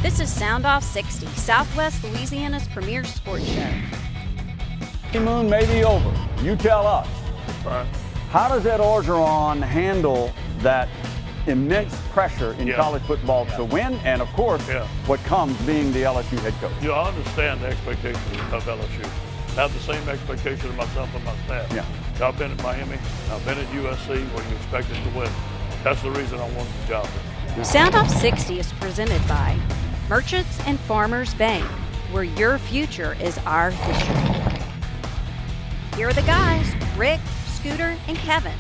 This is soundoff60, Southwest Louisiana's premier sports show. Moon may be over. You tell us. Right. How does Ed Orgeron handle that immense pressure in college football to win, and of course, what comes being the LSU head coach? You understand the expectations of LSU. I have the same expectation of myself and my staff. Yeah. I've been at Miami. I've been at USC where you expected to win. That's the reason I wanted the job. Soundoff60 is presented by Merchants and Farmers Bank, where your future is our history. Here are the guys, Rick, Scooter, and Kevin.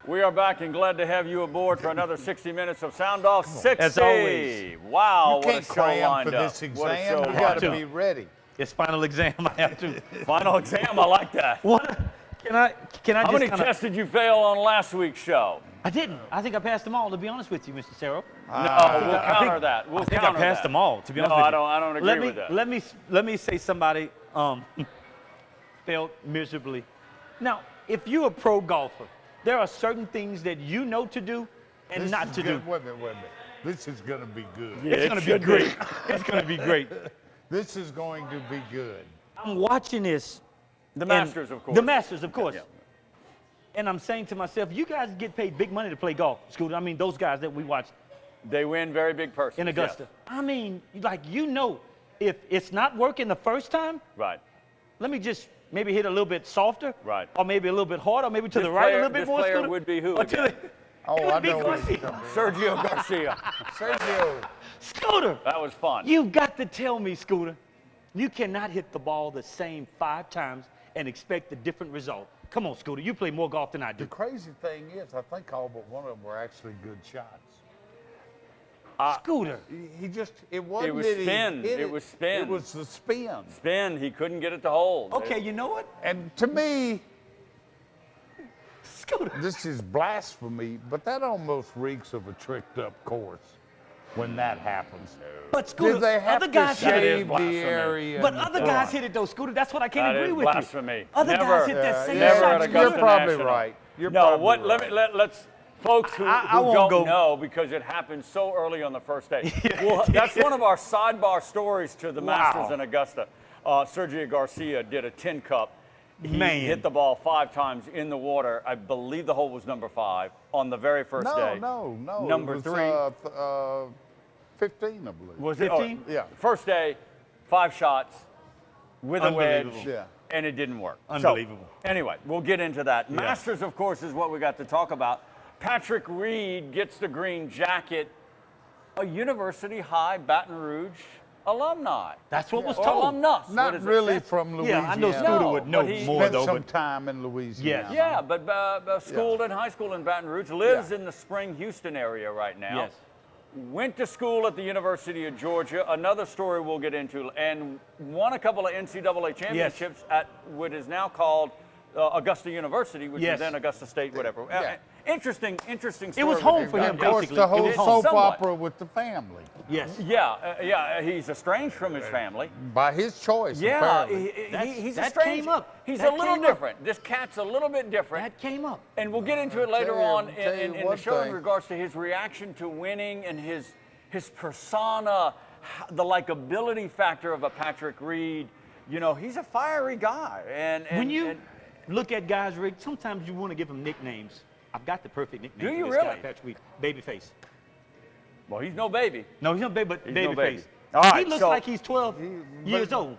We are back and glad to have you aboard for another 60 minutes of Soundoff60. As always. Wow, You what a can't show cram lined for up. this What a exam. show You lined got to up. be ready. It's final exam. I have to. Final exam, I like that. What? Can I How just many kinda, tests did you fail on last week's show? I didn't. I think I passed them all, to be honest with you, Mr. Cerro. No, we'll counter that. We'll I think I counter passed that. them all, to be honest No, with I you. don't agree with that. Let me say somebody failed miserably. Now, if you're a pro golfer, there are certain things that you know to do and This not is to good. do. Wait a minute. This is going to be good. It's going to be great. It's going to be great. This is going to be good. I'm watching this. The and- Masters, of course. The Masters, of course. Yeah. And I'm saying to myself, you guys get paid big money to play golf, Scooter. I mean, those guys that we watch They win very big purses. in Augusta. Yes. I mean, like, if it's not working the first time, Right. let me just maybe hit a little bit softer. Right. Or maybe a little bit harder, or maybe to This the right player- a little bit this more, player Scooter. would be who Or to again? the- Oh, It would I be know what he's Garcia. talking about. Sergio Garcia. Sergio. Scooter, That was fun. you've got to tell me, Scooter, you cannot hit the ball the same 5 times and expect a different result. Come on, Scooter, you play more golf than I The do. crazy thing is, I think all but one of them were actually good shots. Scooter. It wasn't was that he spin. hit It was spin. It was the spin. Spin, he couldn't get it to hold. Okay, you know what? And to me, Scooter. this is blasphemy, but that almost reeks of a tricked up course when that happens. But Scooter, Did they have other to guys hit it. shave the blasphemy. area? But in other the guys front? hit it though, Scooter. That's what I can't That agree is with blasphemy. you. Other Never- guys hit that same never shot. at Scooter. Augusta You're probably National. right. You're No, probably what? right. Let's folks who I won't don't go- know, because it happened so early on the first day. Well, that's one of our sidebar stories to the Masters in Augusta. Sergio Garcia did a tin cup. He Man. hit the ball 5 times in the water. I believe the hole was number 5 on the very first day. No. Number it was, 3. 15, I believe. Was it 15? Yeah. First day, 5 shots with a wedge. Unbelievable. Yeah. And it didn't work. Unbelievable. So, anyway, we'll get into that. Masters, of course, is what we got to talk about. Patrick Reed gets the green jacket, a University High Baton Rouge alumni. That's what was Or told. alumnus. What Not is it? really from Louisiana. Yeah, I know Scooter No, would know but he more Spent though. some But time in Louisiana. Yeah, but schooled Yeah. in high school in Baton Rouge, lives Yeah. in the Spring, Houston area right now. yes. Went to school at the University of Georgia, another story we'll get into, and won a couple of NCAA championships at what is now called Augusta University, which Yes. is then Augusta State, whatever. Yeah. Interesting story. It was home for And him, of course, basically. the It whole was home. soap Somewhat. opera with the family. Yes. Yeah, he's estranged from his family. By his choice, Yeah, apparently. he's that estranged. came up. He's That a little came up. different. This cat's a little bit different. That came up. And we'll get into it later Tell you- on tell you in the one show in thing. regards to his reaction to winning and his persona, the likability factor of a Patrick Reed. You know, he's a fiery guy. And When you look at guys, Rick, sometimes you want to give them nicknames. I've got the perfect nickname Do for you this guy, really? Patrick Reed. Babyface. well, he's no baby. No, he's not baby, but He's no babyface. baby. All right, He looks so- like he's 12 years but- old.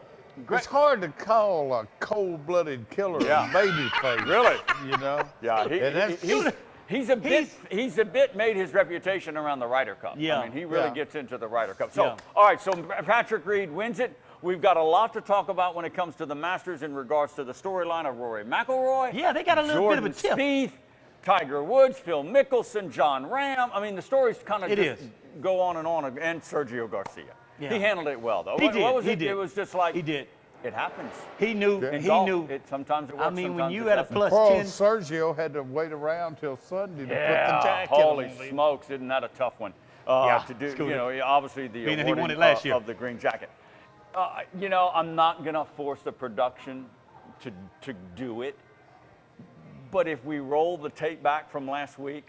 It's hard to call a cold-blooded killer Yeah. a babyface. Really? You know? Yeah, And that's- he's a bit made his reputation around the Ryder Cup. Yeah. I mean, he really Yeah. gets into the Ryder Cup. So, Yeah. all right, so Patrick Reed wins it. We've got a lot to talk about when it comes to the Masters in regards to the storyline of Rory McIlroy. Yeah, they got a little Jordan bit of a tip. Spieth, Tiger Woods, Phil Mickelson, John Ram. I mean, the stories kind of It just is. go on, and Sergio Garcia. Yeah. He handled it well, though. He What did. was He it? did. It was just like He did. it happens. He knew. In He golf, knew. sometimes it works. I mean, when sometimes you it had a doesn't. plus Poor 10. Sergio had to wait around till Sunday to put Yeah, the jacket holy on. smokes, isn't that a tough one Yeah, to do? Scooter. You know, obviously the Being that he won awarding it last year. of the green jacket. You know, I'm not gonna force the production to do it, but if we roll the tape back from last week,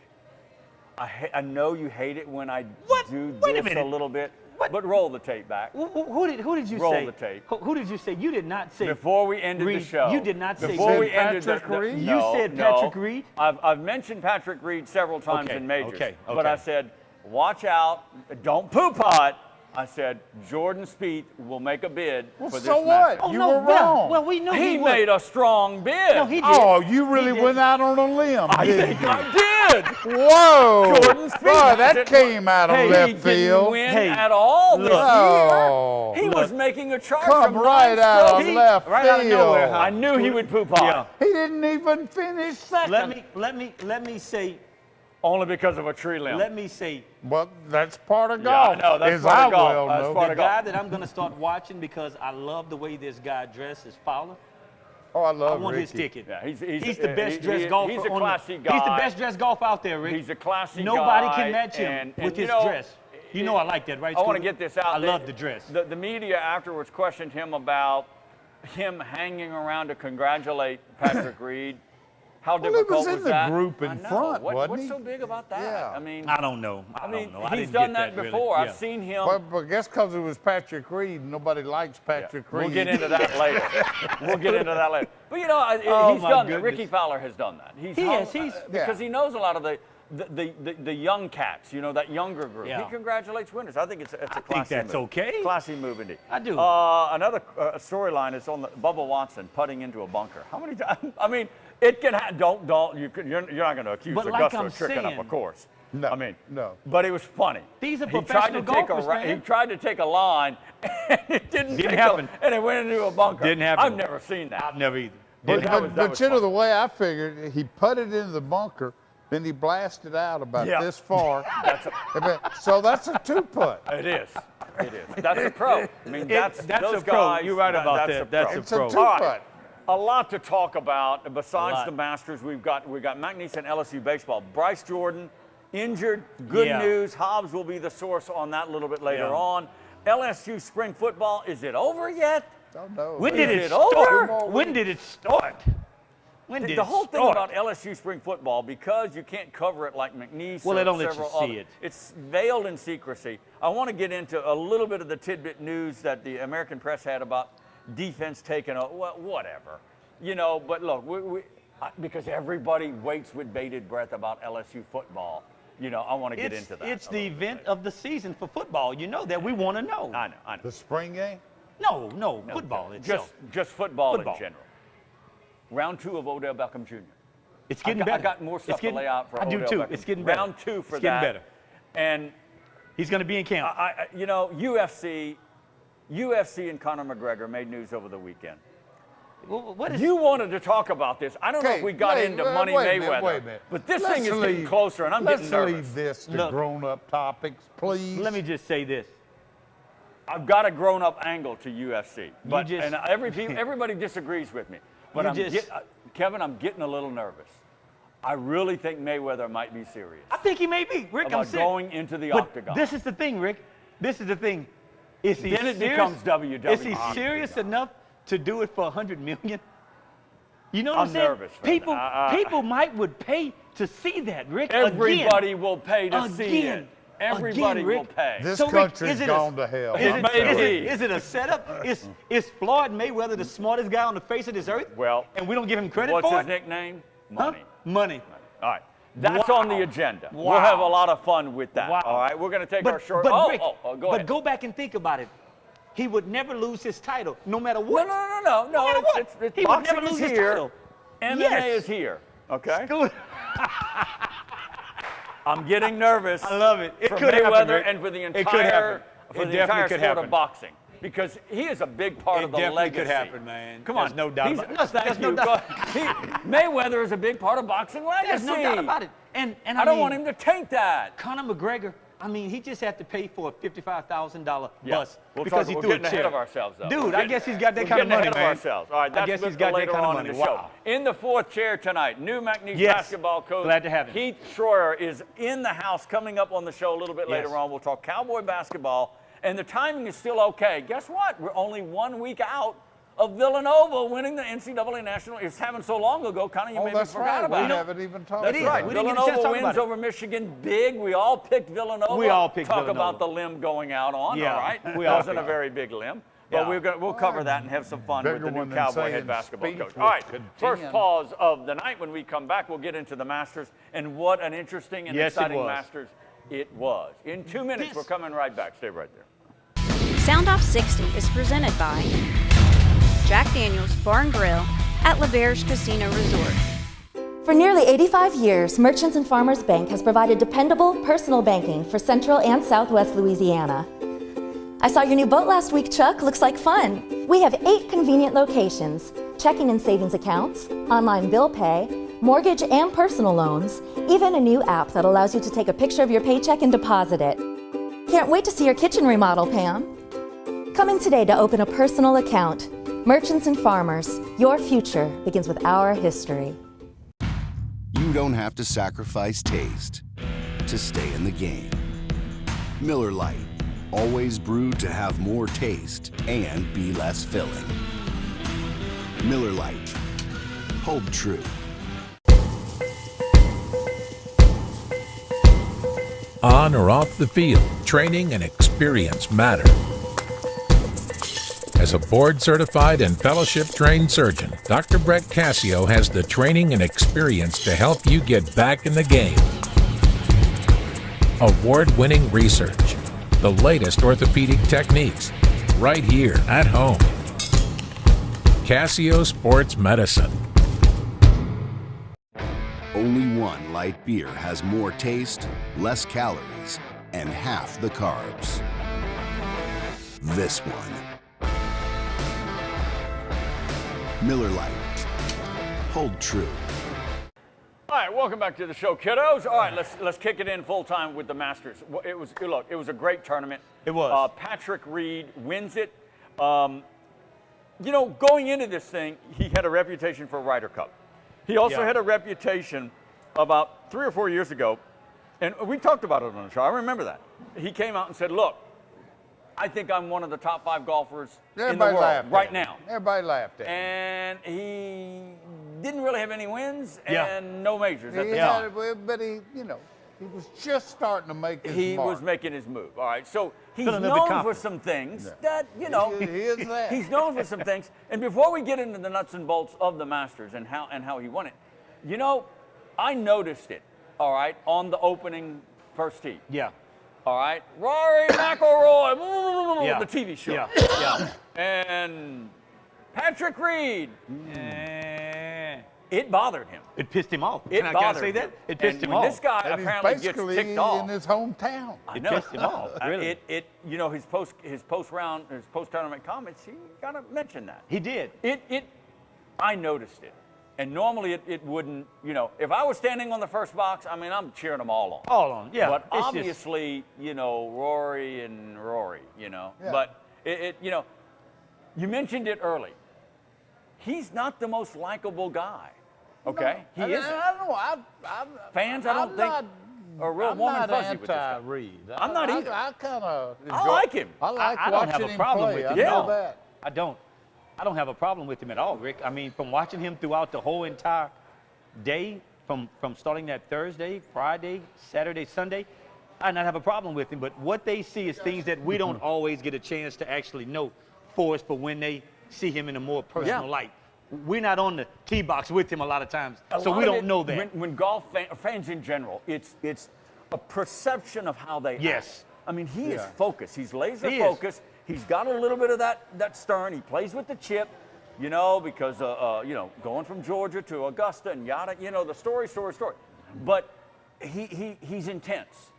I know you hate it when I What? do Wait a this a minute. little bit, What? but roll the tape back. Who did you Roll say? the tape. Who did you say? You did not say. Before we ended the Reed. show. You did not say. Before we Reed. ended Patrick Reed? You No, said no. Patrick Reed? I've mentioned Patrick Reed several times Okay, in majors. okay, But I okay. said, watch out, don't poo-pot. I said, Jordan Spieth will make a bid Well, for this so match. what? You were wrong. Well, we knew He would. made a strong bid. No, he did. Oh, you really He did. went out on a limb, I didn't think you? I did. Whoa! Jordan Spieth. Boy, that didn't- came out of Hey, left he didn't field. win Hey, at all this Oh. year. He was making a charge Come from right 9 out of strokes. left right out of field. nowhere, huh? I knew he would poop on. Yeah. He didn't even finish second. Let me say. Only because of a tree limb. Let me say. Well, that's part of Yeah, I golf. know, that's as part I of golf. well That's know. part The of golf. guy that I'm going to start watching because I love the way this guy dresses, Fowler. Oh, I I love want Ricky. his ticket. Yeah, he's the best dressed golfer. He's a on classy the, guy. He's the best dressed golf out there, Rick. He's a classy Nobody guy. can match him and with you his know, dress. You know I like that, right? I want to Scooter? get this out. I love the dress. The media afterwards questioned him about him hanging around to congratulate Patrick Reed. How Well, he difficult was in the that? group in I know. front, wasn't what's he? so big about that? Yeah. I mean, I don't know. I mean, don't know. I he's didn't done get that really. before. Yeah. I've seen him. But guess because it was Patrick Reed, nobody likes Patrick Reed. We'll get into that later. We'll get into that later. But you know, Oh, he's my done that. goodness. Ricky Fowler has done that. He's He hung- has. He's- because Yeah. he knows a lot of the young cats. You know, that younger group. Yeah. He congratulates winners. I think it's a think classy that's move. okay. Classy move indeed. I do. Another storyline is on the Bubba Watson putting into a bunker. How many times? I mean, it can happen. You're not going to accuse But Augusta like I'm of tricking up a saying- course. No, I mean, no. But it was funny. These are He tried professional to take golfers, man. He tried to take a line, and it didn't happen. and it went into a bunker. Didn't happen. I've never seen that. I've never either. But, That was but you know, funny. the way I figured, he putted into the bunker, then he blasted out about Yeah. this far. So that's a two-putt. It is. It is. That's a pro. I mean, that's a those pro. guys. You're right about that. That's pro. a It's a pro. two-putt. All right. A lot to talk about. Besides lot. the Masters, we've got McNeese and LSU baseball. Bryce Jordan injured. Good Yeah. news. Hobbs will be the source on that a little bit later Yeah. on. LSU spring football. Is it over yet? Don't know. When did Is it it over? start? When did it start? When did The it whole thing start? about LSU spring football, because you can't cover it like McNeese Well, or they don't let you several see other- it. It's veiled in secrecy. I want to get into a little bit of the tidbit news that the American press had about defense taking a, well, whatever. You know, but look, because everybody waits with bated breath about LSU football. You know, I want to get into that. It's a the little event bit. of the season for football. You know that. We want to know. I know. The spring game? No, football itself. Just football Football. in general. Round 2 of Odell Beckham Jr. It's getting I better. got more It's stuff to getting- lay out for I do Odell too. Beckham. It's getting better. Round 2 for it's getting that. better. And He's going to be in camp. you know, UFC and Conor McGregor made news over the weekend. What is You wanted to talk about this. I don't know if we got into Money wait a Mayweather, minute, wait a minute. but this Let's thing is getting leave- closer, and I'm let's getting nervous. leave this to Look. grown-up topics, please. Let me just say this. I've got a grown-up angle to UFC, but just- and everybody disagrees with me. But Kevin, I'm getting a little nervous. I really think Mayweather might be serious I think he may be. Rick, I'm about serious. going into the But octagon. this is the thing, Rick. This is the thing. Is he Then it serious? becomes WWE. Is he serious enough to do it for $100 million? You know what I'm I'm saying? nervous, man. People would pay to see that, Rick. Everybody will pay to see Again. it. Everybody Again, will Rick. pay. This So, Rick, country's is it gone to hell. Is I'm it, telling is, you. it, is it a setup? Is Floyd Mayweather the smartest guy on the face of this earth? Well, and we don't give him credit What's for his it? nickname? Huh? Money. Money. All right. That's Wow. on the agenda. We'll Wow. have a lot of fun with that. Wow. All right. We're going to take But, our short. but Rick, go but ahead. go back and think about it. He would never lose his title, no matter what. No. No matter what. It's He would boxing never is lose his here. title. MMA Yes. is here. Okay. Good. I'm getting nervous. I love it. It for could happen, Mayweather Rick. and for the It could entire happen. for It the definitely entire could sport happen. of boxing, because he is a big part It of the definitely legacy. could happen, man. Come There's on, no doubt He's- about it. Thank There's no you. doubt. Mayweather is a big part of boxing legacy. There's no doubt about it. And I don't want him to take that. Conor McGregor, I mean, he just had to pay for a $55,000 Yeah. bus We'll because talk- he we're threw a getting ahead chair. of ourselves, though. Dude, We're I getting- guess he's got that we're kind of getting money, ahead man. of ourselves. All right, that's I guess he's a got bit that later kind of on money. in the show. Wow. In the fourth chair tonight, new McNeese Yes. basketball coach Glad to have him. Heath Schroyer is in the house, coming up on the show a little bit Yes. later on. We'll talk Cowboy basketball, and the timing is still okay. Guess what? We're only 1 week out of Villanova winning the NCAA National. It's happened so long ago, kind of you maybe that's forgot right. about We it. haven't even talked That's about right. it. We didn't get a chance to Villanova talk wins about it. over Michigan big. We all picked Villanova. We all picked Talk Villanova. about the limb going out on, Yeah, all right? we That all wasn't a picked very big limb. But Yeah. we'll cover that and have some fun with Bigger the new one than Cowboy saying head basketball speech coach. will All right, contend. first pause of the night. When we come back, we'll get into the Masters and what an interesting and Yes, it exciting was. Masters it was. In 2 minutes, Yes. we're coming right back. Stay right there. Soundoff60 is presented by Jack Daniels Bar and Grill at LaBerge Casino Resort. For nearly 85 years, Merchants and Farmers Bank has provided dependable personal banking for Central and Southwest Louisiana. I saw your new boat last week, Chuck. Looks like fun. We have 8 convenient locations, checking and savings accounts, online bill pay, mortgage and personal loans, even a new app that allows you to take a picture of your paycheck and deposit it. Can't wait to see your kitchen remodel, Pam. Come in today to open a personal account. Merchants and Farmers, your future begins with our history. You don't have to sacrifice taste to stay in the game. Miller Lite, always brewed to have more taste and be less filling. Miller Lite, hold true. On or off the field, training and experience matter. As a board-certified and fellowship-trained surgeon, Dr. Brett Cassio has the training and experience to help you get back in the game. Award-winning research, the latest orthopedic techniques, right here at home. Cassio Sports Medicine. Only one light beer has more taste, less calories, and half the carbs. This one. Miller Lite. Hold true. All right, welcome back to the show, kiddos. All right, let's kick it in full time with the Masters. It was a great tournament. It was. Patrick Reed wins it. Going into this thing, he had a reputation for Ryder Cup. He also had a reputation about 3 or 4 years ago, and we talked about it on the show. I remember that. He came out and said, look, I think I'm one of the top 5 golfers in the world right now. Everybody laughed at him. And he didn't really have any wins and no majors at the He time. had, but he was just starting to make his He mark. was making his move. All right, so he's Feeling a little bit known for confident. some things that, He is that. he's known for some things. And before we get into the nuts and bolts of the Masters and how he won it, I noticed it, all right, on the opening first tee. Yeah. All right, Rory McIlroy, the TV show. Yeah. And Patrick Reed. It bothered him. It pissed him off. It Can I bothered say him. that? It pissed And him when off. this guy And he's apparently gets basically ticked off. in his hometown. I It know. pissed him off, really. His post tournament comments, he gotta mention that. He did. I noticed it. And normally it wouldn't, if I was standing on the first box, I'm cheering them all on. All on, yeah. But It's just- obviously, Rory and Rory, Yeah. But you mentioned it early. He's not the most likable guy. Okay? No, He and isn't. I don't know. Fans, I don't think, are real I'm warm not and fuzzy with this guy. anti-Reed. I'm not either. I kind of. I like him. I like I don't watching have a him problem play. with I him. know Yeah. that. I don't have a problem with him at all, Rick. I mean, from watching him throughout the whole entire day, from starting that Thursday, Friday, Saturday, Sunday, I not have a problem with him. But what they see is things that we don't always get a chance to actually know for when they see him in a more personal light. We're not on the tee box with him a lot of times, so we don't know that. When golf fans in general, it's a perception of how they Yes. act. He is focused. He's laser He is. focused. He's got a little bit of that stern. He plays with the chip, because going from Georgia to Augusta and yada, the story. But he's intense.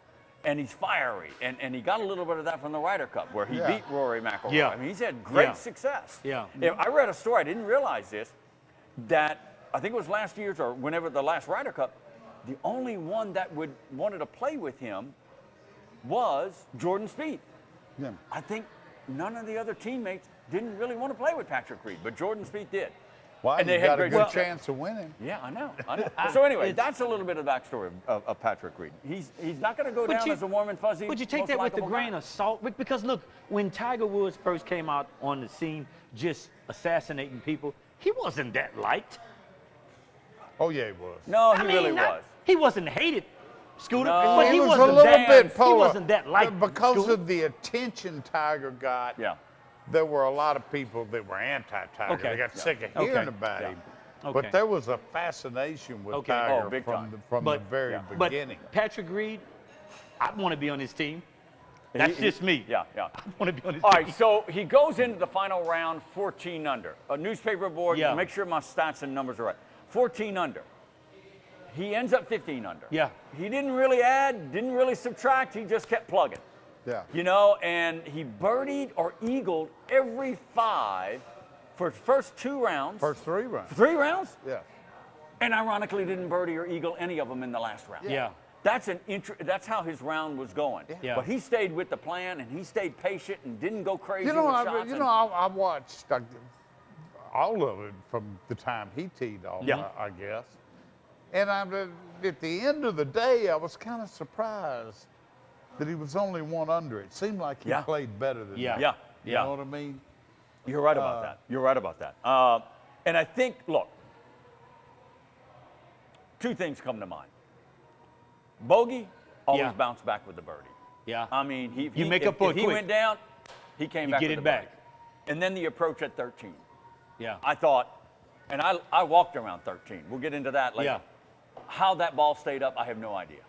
And he's fiery, and he got a little bit of that from the Ryder Cup, where he beat Rory McIlroy. Yeah. He's had great Yeah. success. Yeah. I read a story, I didn't realize this, that I think it was last year's or whenever the last Ryder Cup, the only one that wanted to play with him was Jordan Spieth. Yeah. I think none of the other teammates didn't really want to play with Patrick Reed, but Jordan Spieth did. Why? And You they had got a great good success. chance of winning. Yeah, I know. So anyway, that's a little bit of the backstory of Patrick Reed. He's not going to go down as a warm and fuzzy. Would you take most that with a likable grain guy. of salt? Because look, when Tiger Woods first came out on the scene, just assassinating people, he wasn't that liked. Oh yeah, he was. No, he I mean, really was. He wasn't hated, Scooter, No, but he was wasn't a little that, bit He polar wasn't that liked because Scooter. of the attention Tiger got. Yeah. There were a lot of people that were anti-Tiger. Okay. They got Yeah. sick of Okay. hearing about Yeah. him. Okay. But there was a fascination with Okay. Tiger Oh, big time. from the But- very yeah. beginning. But Patrick Reed, I want to be on his team. That's just me. Yeah, yeah. I want to be on his All team. right, so he goes into the final round 14 under. A newspaper board, Yeah. make sure my stats and numbers are right. 14 under. He ends up 15 under. Yeah. He didn't really add, didn't really subtract, he just kept plugging. Yeah. You know, and he birdied or eagled every 5 for the first 2 rounds. First 3 rounds. 3 rounds? Yeah. And ironically didn't birdie or eagle any of them in the last round. Yeah. That's how his round was going. Yeah. But he stayed with the plan and he stayed patient and didn't go crazy You know, with I, shots. you know, I watched all of it from the time he teed off, Yeah. I guess. And at the end of the day, I was kind of surprised that he was only 1 under. It seemed like he Yeah. played better than Yeah. that. Yeah, You yeah. know what I mean? You're right about that. You're right about that. And I think, look, 2 things come to mind. Bogey always Yeah. bounced back with the birdie. Yeah. I mean, You make up for if it he quick. went down, he came You back get with it the back. birdie. And then the approach at 13. Yeah. I thought, and I walked around 13. We'll get into that later. Yeah. How that ball stayed up, I have no idea.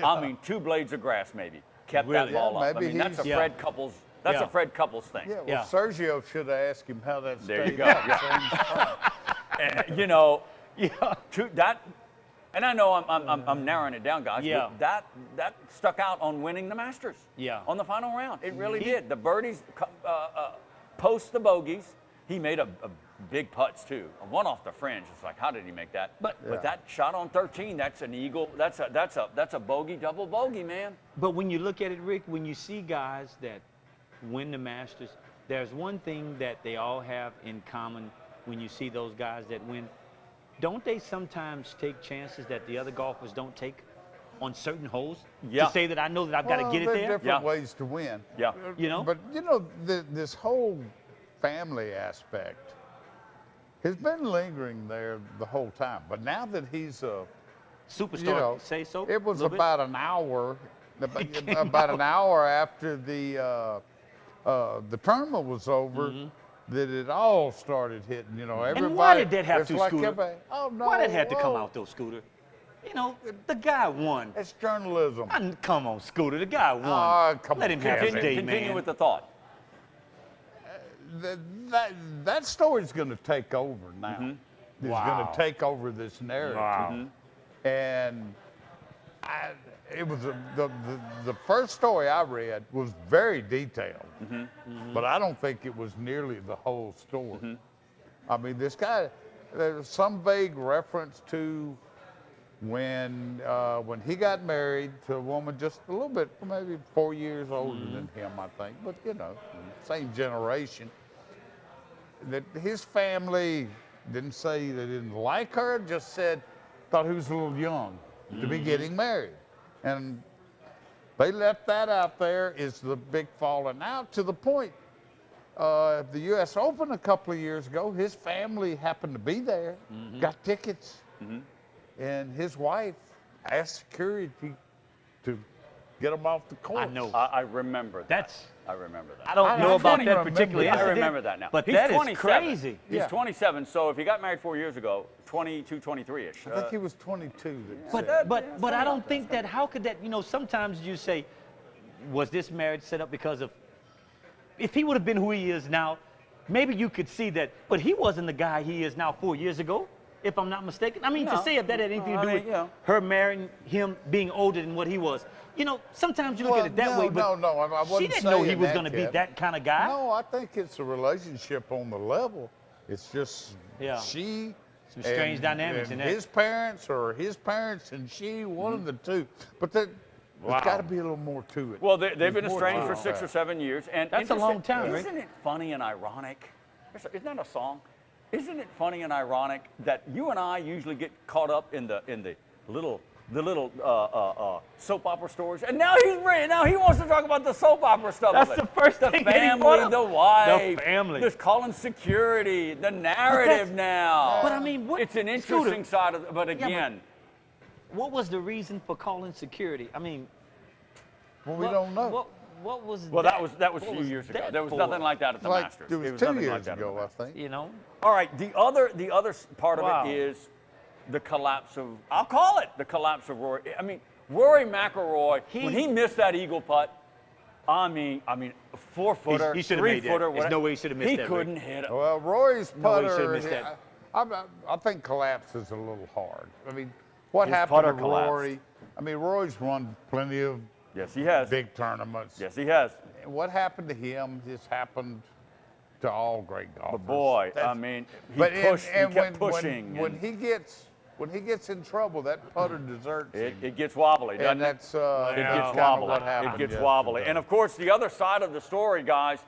I mean, 2 blades of grass maybe kept Really? that ball Yeah, up. I maybe mean, that's a he's- Fred Couples. That's Yeah. a Fred Couples thing. Yeah, well, Yeah. Sergio should have asked him how that There stayed you go. up. Yeah. You know, Yeah. and I know I'm narrowing it down, guys. Yeah. But that stuck out on winning the Masters. Yeah. On the final round, it really did. The birdies post the bogeys. He made a big putts too. One off the fringe. It's like, how did he make that? But- Yeah. that shot on 13, that's an eagle. That's a bogey, double bogey, man. But when you look at it, Rick, when you see guys that win the Masters, there's one thing that they all have in common when you see those guys that win. Don't they sometimes take chances that the other golfers don't take on certain holes? Yeah. To say that I know that I've got to get it there are there? different Yeah. ways to win. Yeah. You know? But, you know, this whole family aspect has been lingering there the whole time. But now that he's a Superstar, you know, say so? it was Little bit? about an hour, came about out. an hour after the tournament was over that it all started hitting. You know, everybody. And why did that have it's to, like Scooter? everybody, oh no! Why did it have to come whoa, out though, Scooter? You know, the guy won. It's journalism. Come on, Scooter, the guy won. Oh, come Let on, him have his Kevin. day, Continue man. with the thought. That story's going to take over now. Mm-hmm. It's going Wow. to take over this narrative. Wow. And it was the first story I read was very detailed, but I don't think it was nearly the whole story. I mean, this guy, there's some vague reference to when he got married to a woman just a little bit, maybe 4 years older than him, I think, but you know, same generation. That his family didn't say they didn't like her, just said thought he was a little young to be getting married. And they left that out there is the big falling out to the point. The U.S. Open a couple of years ago, his family happened to be there, got tickets, and his wife asked security to get him off the course. I know. I remember that. I remember that. I don't know about can't that remember particular that. I incident. remember that now. But He's that is 27. crazy. He's Yeah. 27, so if he got married 4 years ago, 22, 23-ish. I think he was 22. But I don't think that, how could that, you know, sometimes you say, was this marriage set up because of, if he would have been who he is now, maybe you could see that, but he wasn't the guy he is now 4 years ago, if I'm not mistaken. I mean, to No. say if that had anything No, to do I mean, with you know. her marrying him being older than what he was. You know, sometimes you look at it that way, but no, I wasn't she didn't know he saying was that, going to be Kev. that kind of guy. No, I think it's a relationship on the level. It's just Yeah. she. Some strange and- dynamics and in that. his parents or his parents and she, one of the two. But there's got to be a little more to it. Well, they've There's been more estranged to for it. 6 or 7 years. And That's a long time, right? Isn't it funny and ironic? Isn't that a song? isn't it funny and ironic that you and I usually get caught up in the little soap opera stories, and now he's ready. Now he wants to talk about the soap opera stuff. That's of it. the first the thing that he family, brought up. the wife, The family. This calling security, the narrative now. But I mean, what, it's an interesting Scooter, side of it. But Yeah, again, what was the reason for calling security? I mean, Well, we don't know. What was well, that was a what few was years ago. that There was for? nothing like that at the Like, Masters. it was nothing 2 like years that at the ago, I Masters. think. You know? All right, the other part of Wow. it is the collapse of, I'll call it the collapse of Rory. I mean, Rory McIlroy, when he missed that eagle putt, I mean, 4-footer, He should have made that. 3-footer, There's no way he should have missed he that, Rick. couldn't hit it. Well, Roy's No way he should've putter, missed that. I think collapse is a little hard. I mean, what His happened to putter collapsed. Rory? I mean, Roy's won plenty of Yes, he has. big tournaments. Yes, he has. What happened to him just happened to all great golfers. But boy, That's- I mean, he but pushed, he kept when, pushing. when and he gets in trouble, that putter deserts him. it gets wobbly, doesn't And it? that's It gets kinda wobbly. what happened It gets yesterday. wobbly. And of course, the other side of the story, guys,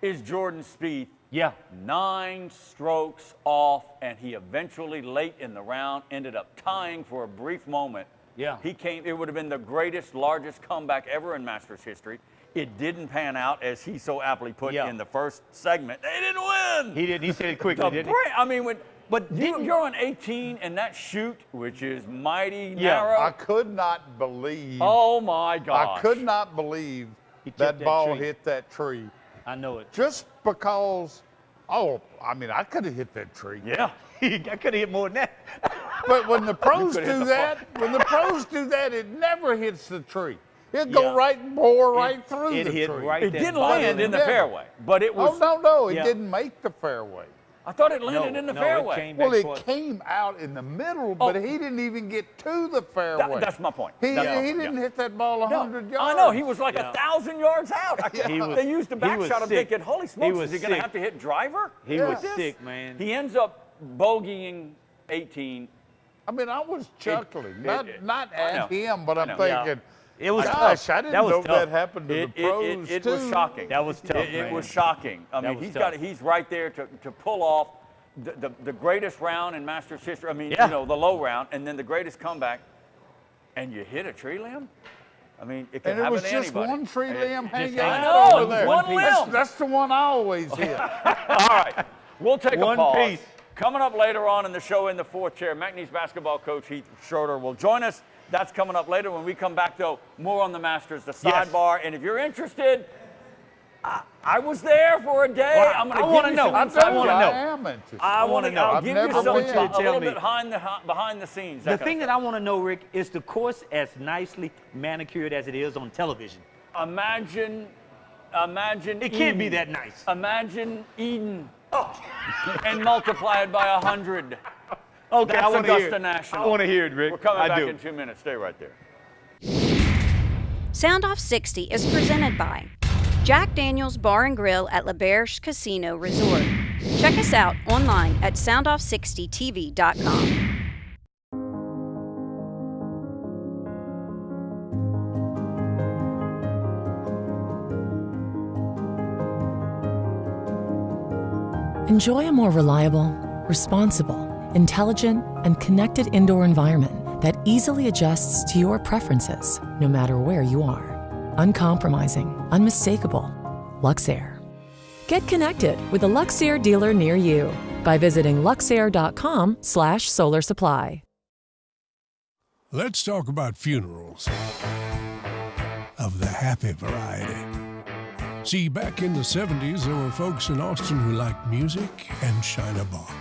is Jordan Spieth. Yeah. 9 strokes off, and he eventually, late in the round, ended up tying for a brief moment. Yeah. It would have been the greatest, largest comeback ever in Masters history. It didn't pan out, as he so aptly put in the first segment. They didn't win. He didn't. He said it quickly, didn't he? I mean, But you're on 18 and that shoot, which is mighty Yeah. narrow. I could not believe. Oh my gosh! I could not believe He tipped that that ball tree. hit that tree. I know it. Just because. Oh, I mean, I could have hit that tree. Yeah. I could have hit more than that. But when the pros coulda hit do the that, it never hits the tree. It go Yeah. bore right through it the hit tree. right It there. did Bottom land in the never. fairway, but it was. Oh no, it Yeah. didn't make the fairway. I thought it landed in the no, fairway. It came Well, back it toward- came out in the middle, but he didn't even get to the fairway. That's my point. He That's my he point, didn't yeah. hit that ball 100 yards. I know he was like Yeah. 1,000 yards out. They used the he back was shot. I'm sick. thinking, holy He smokes, was is he going to sick. have to hit driver? He with was this? sick, man. He ends up bogeying 18. I mean, I was chuckling, not I know. at him, but I I'm know. thinking, It was gosh, tough. I didn't That was know tough. that happened to the pros It too. was shocking. That was tough, It man. was shocking. I mean, was tough. he's right there to pull off the greatest round in Masters history. I mean, Yeah. the low round, and then the greatest comeback, and you hit a tree limb. I mean, it can And it happen was to just anybody. one tree limb hanging I out know, over there. one limb. That's the one I always hit. All right, we'll take One a pause. piece. Coming up later on in the show, in the fourth chair, McNeese basketball coach Heath Schroeder will join us. That's coming up later. When we come back, though, more on the Masters, the Yes. sidebar. And if you're interested, I was there for a day. Well, I'm I going to wanna give you know. some I insight. wanna I know. am interested. I want wanna to know. I'll I've give never you some been. a Tell little me. bit behind the scenes. The thing that I want to know, Rick, is the course as nicely manicured as it is on television? Imagine It can't be that nice. Imagine Eden and multiply it by 100. Okay, That's I want to hear Augusta it. National. I want to hear it, Rick. We're coming I back do. in 2 minutes. Stay right there. Soundoff60 is presented by Jack Daniels Bar and Grill at LaBerge Casino Resort. Check us out online at soundoff60tv.com. Enjoy a more reliable, responsible, intelligent, and connected indoor environment that easily adjusts to your preferences, no matter where you are. Uncompromising, unmistakable, Luxair. Get connected with a Luxair dealer near you by visiting luxair.com/solar supply. Let's talk about funerals of the happy variety. See, back in the 70s, there were folks in Austin who liked music and Shinerbach.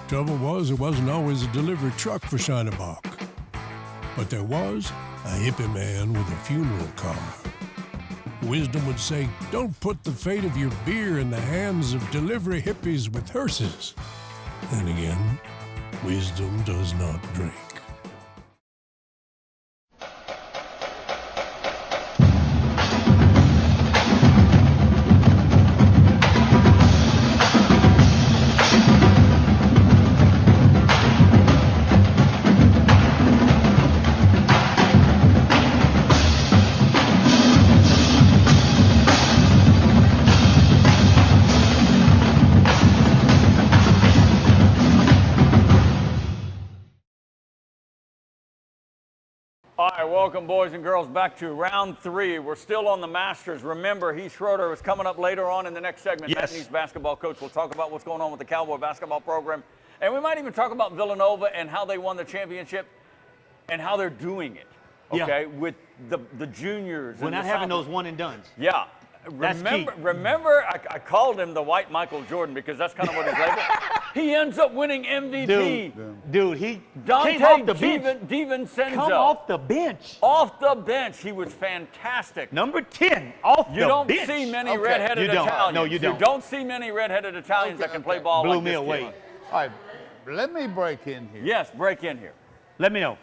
Trouble was, there wasn't always a delivery truck for Shinerbach. But there was a hippie man with a funeral car. Wisdom would say, don't put the fate of your beer in the hands of delivery hippies with hearses. Then again, wisdom does not drink. right, welcome, boys and girls, back to round 3. We're still on the Masters. Remember, Heath Schroeder is coming up later on in the next segment. Yes. East basketball coach. We'll talk about what's going on with the Cowboy basketball program. And we might even talk about Villanova and how they won the championship and how they're doing it, okay, with the juniors. We're not having those one-and-dones. Yeah. That's key. Remember, I called him the white Michael Jordan because that's kind of what he's labeled. He ends up winning MVP. Dude, he Dante came off the bench. DiVincenzo. Come off the bench. Off the bench. He was fantastic. Number 10 off the bench. You don't see many redheaded Italians. No, you don't. You don't see many redheaded Italians that can play ball Blew like me this away. kid. All right, let me break in here. Yes, break in here. Let me know.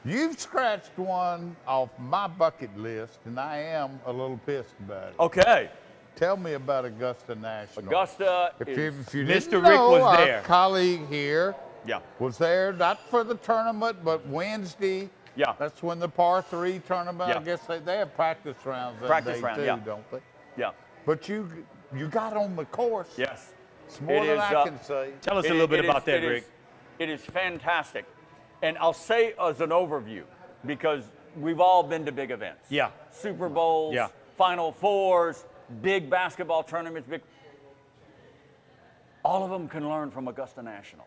You've scratched one off my bucket list, and I am a little pissed about it. Okay. Tell me about Augusta National. Augusta If is... you Mr. didn't Rick know, was our there. colleague here Yeah. was there, not for the tournament, but Wednesday. Yeah. That's when the par 3 tournament, Yeah. I guess they have practice rounds that Practice day round, too, yeah. don't they? Yeah. But you got on the course. Yes. It's more It than is, I can say. Tell us a little bit about that, it Rick. is- it is fantastic. And I'll say as an overview, because we've all been to big events. Yeah. Super Bowls, Yeah. Final Fours, big basketball tournaments, all of them can learn from Augusta National.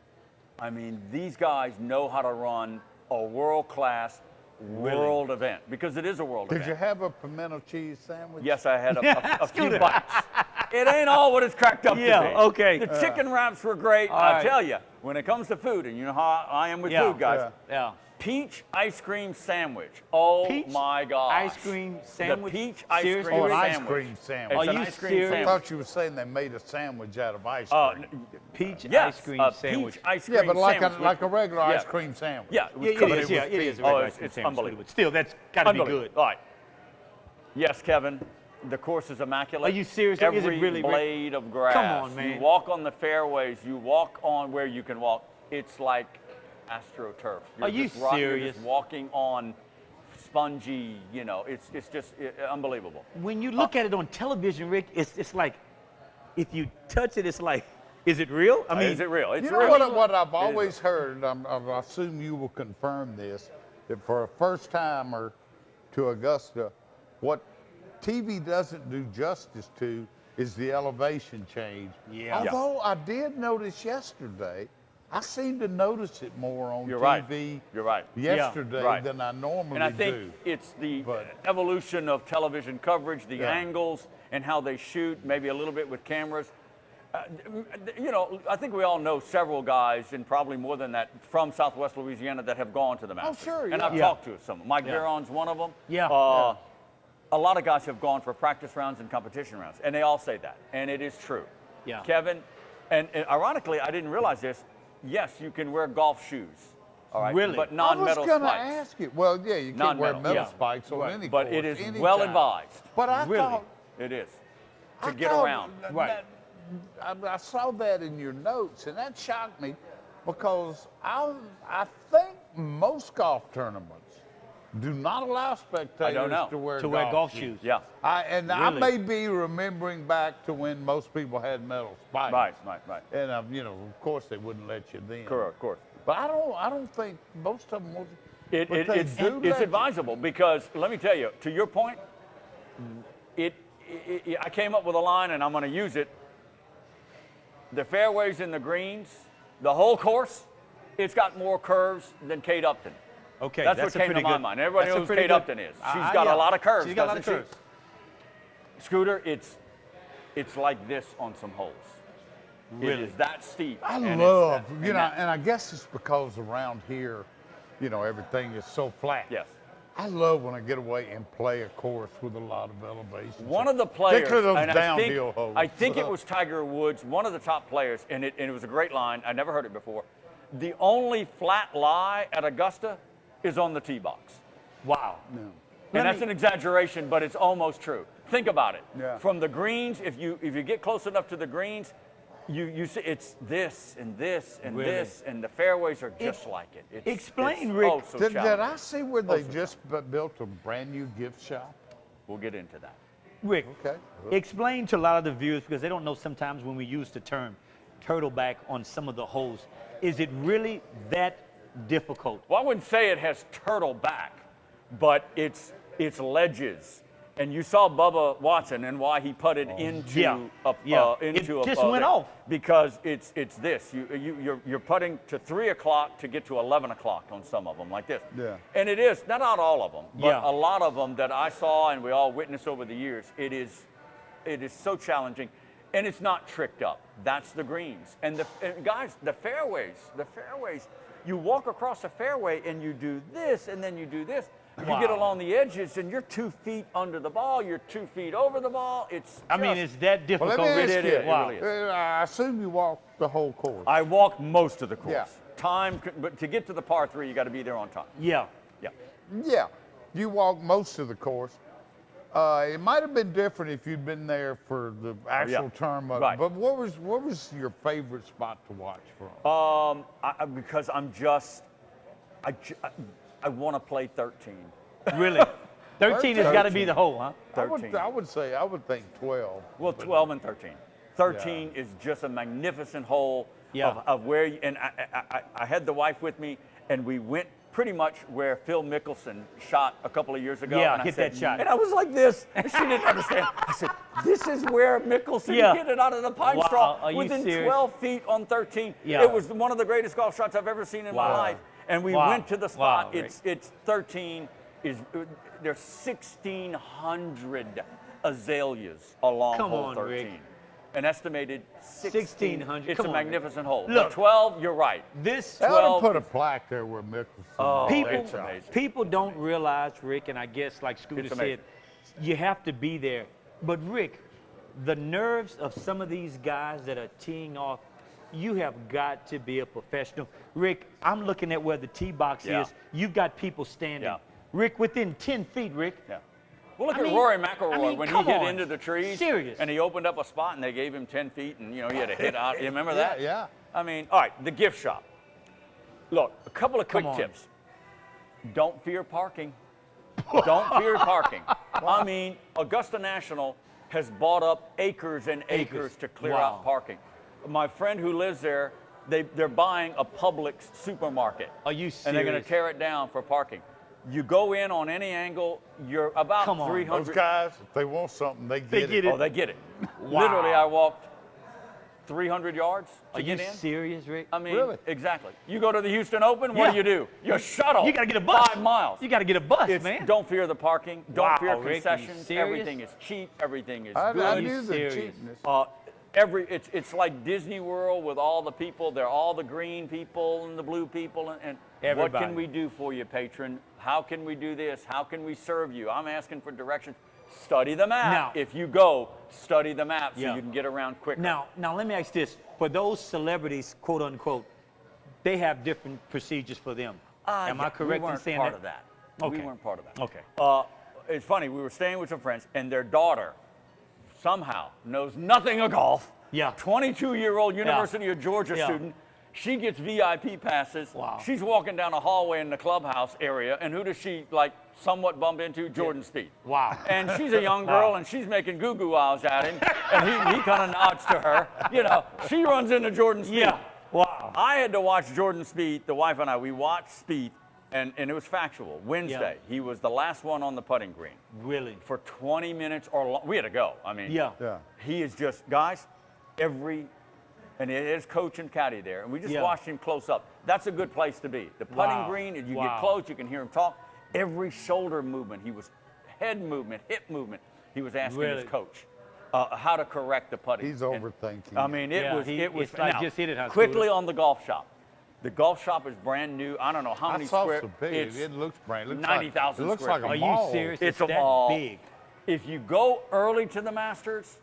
I mean, these guys know how to run a world-class world event, because it is a world event. Did you have a pimento cheese sandwich? Yes, I had a few bites. It ain't all what it's cracked up to be. Okay. The chicken wraps were great. All I right. tell you, when it comes to food, and you know how I am with food, guys. Yeah. Peach ice cream sandwich. Oh Peach my God. ice cream sandwich? The peach ice Seriously? cream Oh, an sandwich. ice cream sandwich. It's Are an you ice cream serious? I sandwich. thought you were saying they made a sandwich out of ice cream. Peach Yes, ice cream a sandwich. peach ice cream Yeah, but like sandwich. a regular Yeah. ice cream sandwich. Yeah, Yeah, covered it is. Yeah, with it is. peach. A regular Oh, ice cream it's sandwich, unbelievable. but still, that's got to be Unbelievable. good. All right. Yes, Kevin. The course is immaculate. Are you serious? Every Is it really, Rick? blade of grass. Come on, man. You walk on the fairways. You walk on where you can walk. It's like AstroTurf. Are you You're serious? just walking on spongy, it's just unbelievable. When you look at it on television, Rick, it's like, if you touch it, it's like, is it real? I mean, is it real? It's You know real. what I've always heard, I assume you will confirm this, that for a first timer to Augusta, what TV doesn't do justice to is the elevation change. Yeah. Although I did notice yesterday, I seem to notice it more on You're right. TV You're right. yesterday Right. than I normally And I think do. it's the But- evolution of television coverage, the Yeah. angles, and how they shoot, maybe a little bit with cameras. I think we all know several guys, and probably more than that, from Southwest Louisiana that have gone to the Masters. sure, And yeah. I've Yeah. talked to some. Mike Veron's one of them. Yeah. A lot of guys have gone for practice rounds and competition rounds, and they all say that, and it is true. Yeah. Kevin, and ironically, I didn't realize this. Yes, you can wear golf shoes. All right. Really? But I non-metal was going to spikes. ask you. Well, yeah, you can't wear Non-metal, metal yeah. spikes on Right. any But course, it is anytime. well advised. But I Really? thought It is. I To get thought around. Right. I saw that in your notes, and that shocked me because I think most golf tournaments do not allow spectators know. to wear golf shoes. Yeah. And I Really? may be remembering back to when most people had metal spikes. Right. And of course they wouldn't let you then. Correct, of course. But I don't think most of them would. It's it's advisable because let me tell you, to your point, I came up with a line and I'm going to use it. The fairways and the greens, the whole course, it's got more curves than Kate Upton. Okay, That's a what came to pretty my good- mind. Everybody that's a knows pretty Kate good- Upton is. She's got yeah. a lot of curves, She's got a lot doesn't of curves. she? Scooter, it's like this on some holes. Really? It is that steep. I and it's love, that- and I guess it's because around here, everything is so flat. Yes. I love when I get away and play a course with a lot of elevation. One of the players, particularly those and downhill holes. I think it was Tiger Woods, one of the top players, and it was a great line. I never heard it before. The only flat lie at Augusta is on the tee box. Wow. And that's an exaggeration, but it's almost true. Think about it. Yeah. From the greens, if you get close enough to the greens, you see it's this and this and Really? this, and the fairways are just like it. Explain, it's Rick. Oh, so Did I challenging. see where they just built a brand new gift shop? We'll get into that. Rick, Okay. explain to a lot of the viewers, because they don't know sometimes when we use the term turtleback on some of the holes, is it really that difficult. Well, I wouldn't say it has turtle back, but it's ledges. And you saw Bubba Watson and why he putted into It just went off. Because it's this. You're putting to 3 o'clock to get to 11 o'clock on some of them like this. Yeah. And it is not all of them, but Yeah. a lot of them that I saw and we all witnessed over the years. It is so challenging, and it's not tricked up. That's the greens and guys. The fairways. You walk across the fairway and you do this, and then you do this. You get along the edges, and you're 2 feet under the ball. You're 2 feet over the ball. It's that difficult. Well, let me ask you, it really is. I assume you walked the whole course. I walked most of the course. Yeah. But to get to the par 3, you got to be there on time. Yeah. Yeah, you walked most of the course. It might have been different if you'd been there for the actual term of it. But what was your favorite spot to watch from? Because I want to play 13. Really? 13 has got to be the hole, huh? 13. I would think 12. Well, 12 and 13. 13 is just a magnificent hole of where you, and I had the wife with me, and we went pretty much where Phil Mickelson shot a couple of years ago. Yeah, and hit that shot. And I was like this, and she didn't understand. I said, this is where Mickelson hit it out of the pine straw within 12 feet on 13. Yeah. It was one of the greatest golf shots I've ever seen in my life. And we went to the spot. It's 13. There's 1,600 azaleas along hole 13. Rick. An estimated 1,600. It's a magnificent hole. Look, the 12, you're right. This They 12 ought to put a plaque there where Mickelson. People don't realize, Rick, and I guess like Scooter said, you have to be there. But Rick, the nerves of some of these guys that are teeing off, you have got to be a professional. Rick, I'm looking at where the tee box is. You've got people standing. Yeah. Rick, within 10 feet, Rick. Yeah. Well, look at Rory McIlroy when he hit into the trees. Serious. And he opened up a spot and they gave him 10 feet and, he had to hit out. You remember that? Yeah. I mean, all right, the gift shop. Look, a couple of quick tips. Don't fear parking. Don't fear parking. I mean, Augusta National has bought up acres and acres to clear out parking. My friend who lives there, they're buying a Publix supermarket. Are you serious? And they're going to tear it down for parking. You go in on any angle, you're about 300. Those guys, if they want something, they get it. Oh, they get it. Wow. Literally, I walked 300 yards to get in. Are you serious, Rick? I mean, exactly. You go to the Houston Open, what do? You shuttle. You got to get a bus. 5 miles. You got to get a bus, man. Don't fear the parking. Don't fear Rick, concessions. Everything is cheap. Everything is good. I knew the cheapness. It's like Disney World with all the people. They're all the green people and the blue people. And what can we do for you, patron? How can we do this? How can we serve you? I'm asking for directions. Study the map. Now, if you go, study the map so you can get around quicker. Now let me ask this. For those celebrities, quote unquote, they have different procedures for them. Am I correct in saying part of that? Okay. We weren't part of that. Okay. It's funny. We were staying with some friends, and their daughter somehow knows nothing of golf. Yeah. 22-year-old University of Georgia student. She gets VIP passes. Wow. She's walking down a hallway in the clubhouse area, and who does she somewhat bump into? Jordan Spieth. Wow. And she's a young girl, and she's making goo-goo eyes at him, and he kind of nods to her. She runs into Jordan Spieth. Yeah. Wow. I had to watch Jordan Spieth. The wife and I, we watched Spieth, and it was factual. Wednesday, he was the last one on the putting green. Really? For 20 minutes or long. We had to go. I mean, he is just, guys, and his coach and caddy there, and we just watched him close up. That's a good place to be. The putting green, if you get close, you can hear him talk. Every shoulder movement, head movement, hip movement, he was asking his coach how to correct the putting. He's overthinking. I mean, it was. Like Now, just hit it, quickly on the golf shop. The golf shop is brand new. I don't know how many square. It looks brand. It 90,000 looks square like feet. a mall. Are you serious? It's a that mall. big. If you go early to the Masters,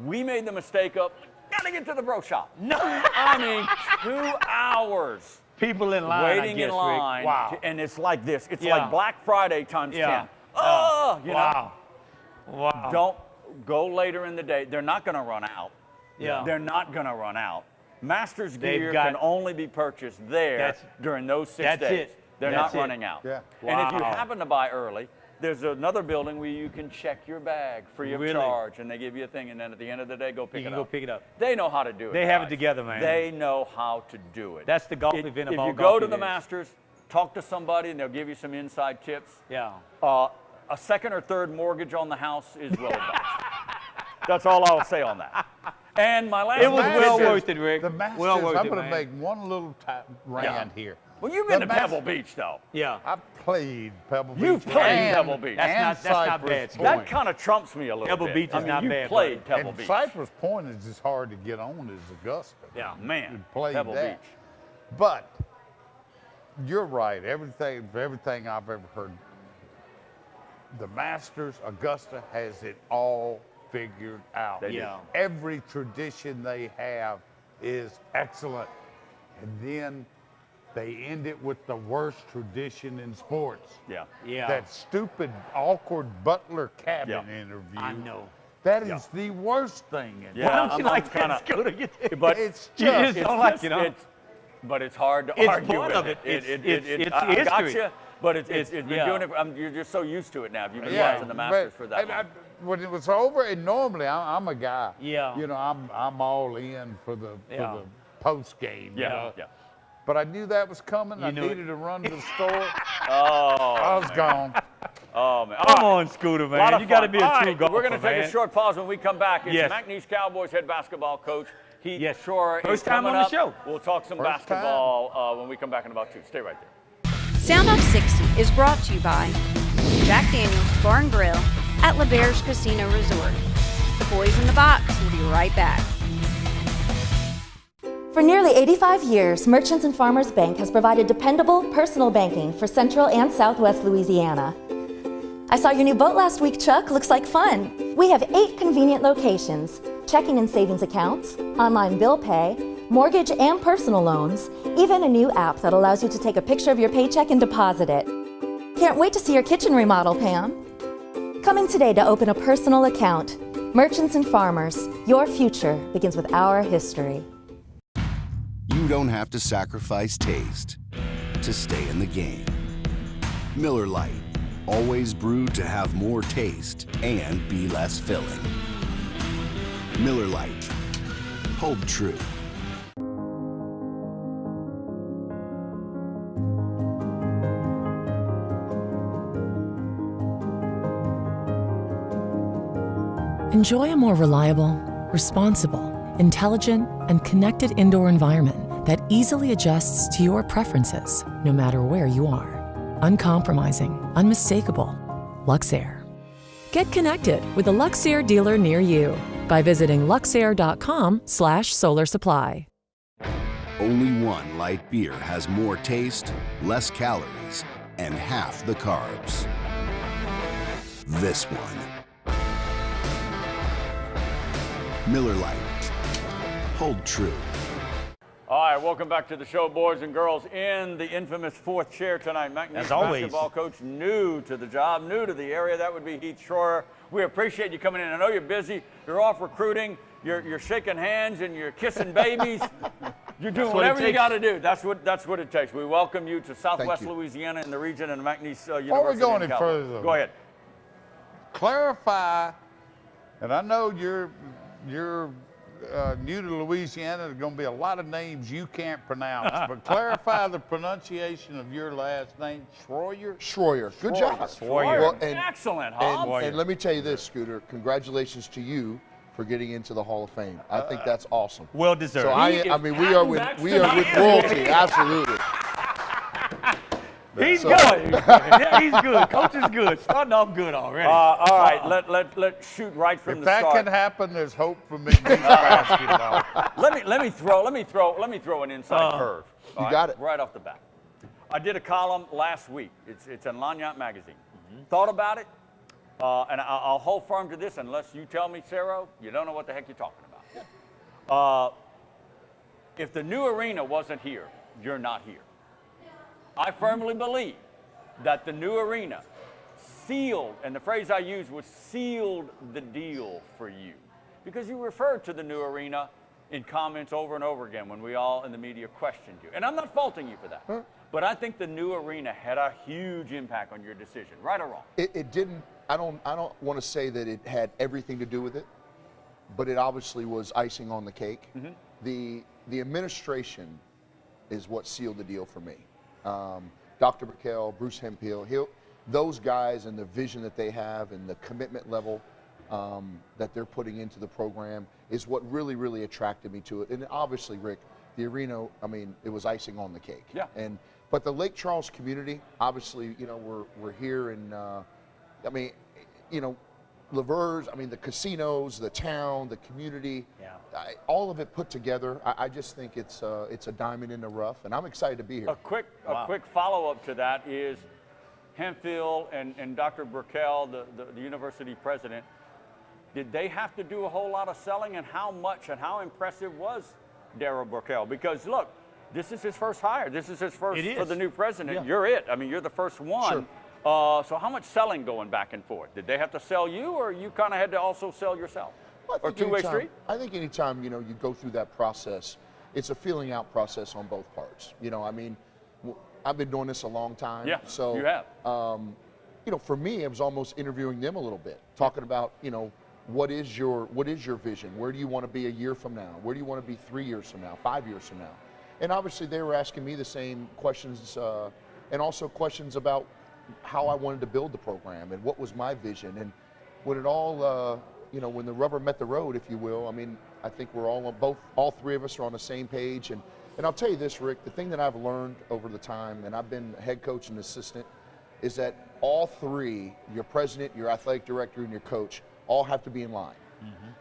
we made the mistake of gotta get to the pro shop. No. I mean, 2 hours. People in line, waiting in line. Rick. Wow. And it's like this. It's like Black Friday times 10. Wow. Don't go later in the day. They're not going to run out. Yeah. They're not going to run out. Masters gear can only be purchased there during those 6 days. That's it. They're not running out. Yeah. And if you happen to buy early, there's another building where you can check your bag free of charge, and they give you a thing, and then at the end of the day, go pick it up. You can go pick it up. They know how to do it. They have it together, man. They know how to do it. That's the golf event of all If you golf go to the events. Masters, talk to somebody, and they'll give you some inside tips. Yeah. A second or third mortgage on the house is well advised. That's all I'll say on that. And my last It was well worth it, Rick. The Masters, well worth I'm it, going to man. make one little rant here. Well, you've been The to Pebble Beach, though. Yeah. I played Pebble Beach. You've played and- Pebble Beach. That's not Cypress bad. Point. That kind of trumps me a little Pebble bit. Beach is I mean, not you bad, played buddy. Pebble And Beach. Cypress Point is as hard to get on as Augusta. Yeah, man. You played Pebble that. Beach. But you're right. Everything I've ever heard, the Masters, Augusta has it all figured out. They do. Yeah. Every tradition they have is excellent. And then they end it with the worst tradition in sports. Yeah. Yeah. That stupid, awkward Butler cabin Yeah. interview. I know. That is the worst thing. In Yeah, Why don't you like kinda, that, Scooter? But It's You just, just don't like it, huh? But it's hard to It's argue part with of it. It's I got history. you, but it's been Yeah. doing it. You're just so used to it now. You've been yeah, watching the Masters but- for that long. when it was over, and normally I'm a guy. Yeah. You know, I'm all in for the Yeah. post game. Yeah, You know? yeah. But I knew that was coming. You I knew it. needed to run to the store. Oh, I was gone. oh man! Come on, Scooter, Lot man. of You got to fun. be a All true right, golfer, we're going to take man. a short pause. When we come back, it's Yes. McNeese Cowboys head basketball coach Heath Yes. Shore. is First time coming on the up. show. We'll talk some First basketball when we come back in about 2. Stay right there. Soundoff60 is brought to you by Jack Daniels Bar and Grill at LaBerge Casino Resort. The boys in the box will be right back. For nearly 85 years, Merchants and Farmers Bank has provided dependable personal banking for Central and Southwest Louisiana. I saw your new boat last week, Chuck. Looks like fun. We have 8 convenient locations, checking and savings accounts, online bill pay, mortgage and personal loans, even a new app that allows you to take a picture of your paycheck and deposit it. Can't wait to see your kitchen remodel, Pam. Coming today to open a personal account. Merchants and Farmers, your future begins with our history. You don't have to sacrifice taste to stay in the game. Miller Lite, always brewed to have more taste and be less filling. Miller Lite, hold true. Enjoy a more reliable, responsible, intelligent, and connected indoor environment that easily adjusts to your preferences, no matter where you are. Uncompromising, unmistakable, Luxair. Get connected with a Luxair dealer near you by visiting luxair.com/solar supply. Only one light beer has more taste, less calories, and half the carbs. This one. Miller Lite. Hold true. All right, welcome back to the show, boys and girls. In the infamous 4th chair tonight, McNeese As always. basketball coach, new to the job, new to the area. That would be Heath Shore. We appreciate you coming in. I know you're busy. You're off recruiting. You're shaking hands and you're kissing babies. You're doing what it whatever you takes. got to do. That's what it takes. We welcome you to Southwest you. Louisiana and the region and McNeese University. Before we go in any California. further, though, Go ahead. clarify, and I know you're new to Louisiana. There's going to be a lot of names you can't pronounce, but clarify the pronunciation of your last name, Schroyer. Schroyer. Good job. Schroyer. Well, Excellent, Hobbs. and let me tell you this, Scooter. Congratulations to you for getting into the Hall of Fame. I think that's awesome. Well deserved. So He I is mean, we are patting with back royalty. Absolutely. He's good. Yeah, he's good. Coach is good. Starting off good already. All right, let's shoot right from If the that start. can happen, there's hope for McNeese basketball. Let me throw an inside curve. You got it. Right off the bat. I did a column last week. It's in Lagniappe magazine. Thought about it, and I'll hold firm to this unless you tell me, Sarah, you don't know what the heck you're talking about. If the new arena wasn't here, you're not here. I firmly believe that the new arena sealed, and the phrase I used was sealed the deal for you, because you referred to the new arena in comments over and over again when we all in the media questioned you. And I'm not faulting you for that. But I think the new arena had a huge impact on your decision, right or wrong? It didn't. I don't want to say that it had everything to do with it, but it obviously was icing on the cake. The administration is what sealed the deal for me. Dr. Burkell, Bruce Hemphill, those guys and the vision that they have and the commitment level that they're putting into the program is what really, really attracted me to it. And obviously, Rick, the arena, I mean, it was icing on the cake. Yeah. But the Lake Charles community, obviously, you know, we're here in, I mean, you know, Lavers, I mean, the casinos, the town, the community, all of it put together. I just think it's a diamond in the rough, and I'm excited to be here. A quick follow-up to that is Hemphill and Dr. Burkell, the university president, did they have to do a whole lot of selling, and how much and how impressive was Darryl Burkell? Because look, this is his first hire. This is his first for the new president. Yeah. You're it. I mean, you're the first one. Sure. So how much selling going back and forth? Did they have to sell you, or you kind of had to also sell yourself? Well, or two-way street? I think anytime, you know, you go through that process, it's a feeling out process on both parts. You know, I mean, I've been doing this a long time. Yeah, so, you have. You know, for me, it was almost interviewing them a little bit, talking about, you know, what is your vision? Where do you want to be a year from now? Where do you want to be 3 years from now, 5 years from now? And obviously they were asking me the same questions and also questions about how I wanted to build the program and what was my vision. And when it all, you know, when the rubber met the road, if you will, I mean, I think we're all three of us are on the same page. And I'll tell you this, Rick, the thing that I've learned over the time, and I've been head coach and assistant, is that all three, your president, your athletic director, and your coach, all have to be in line.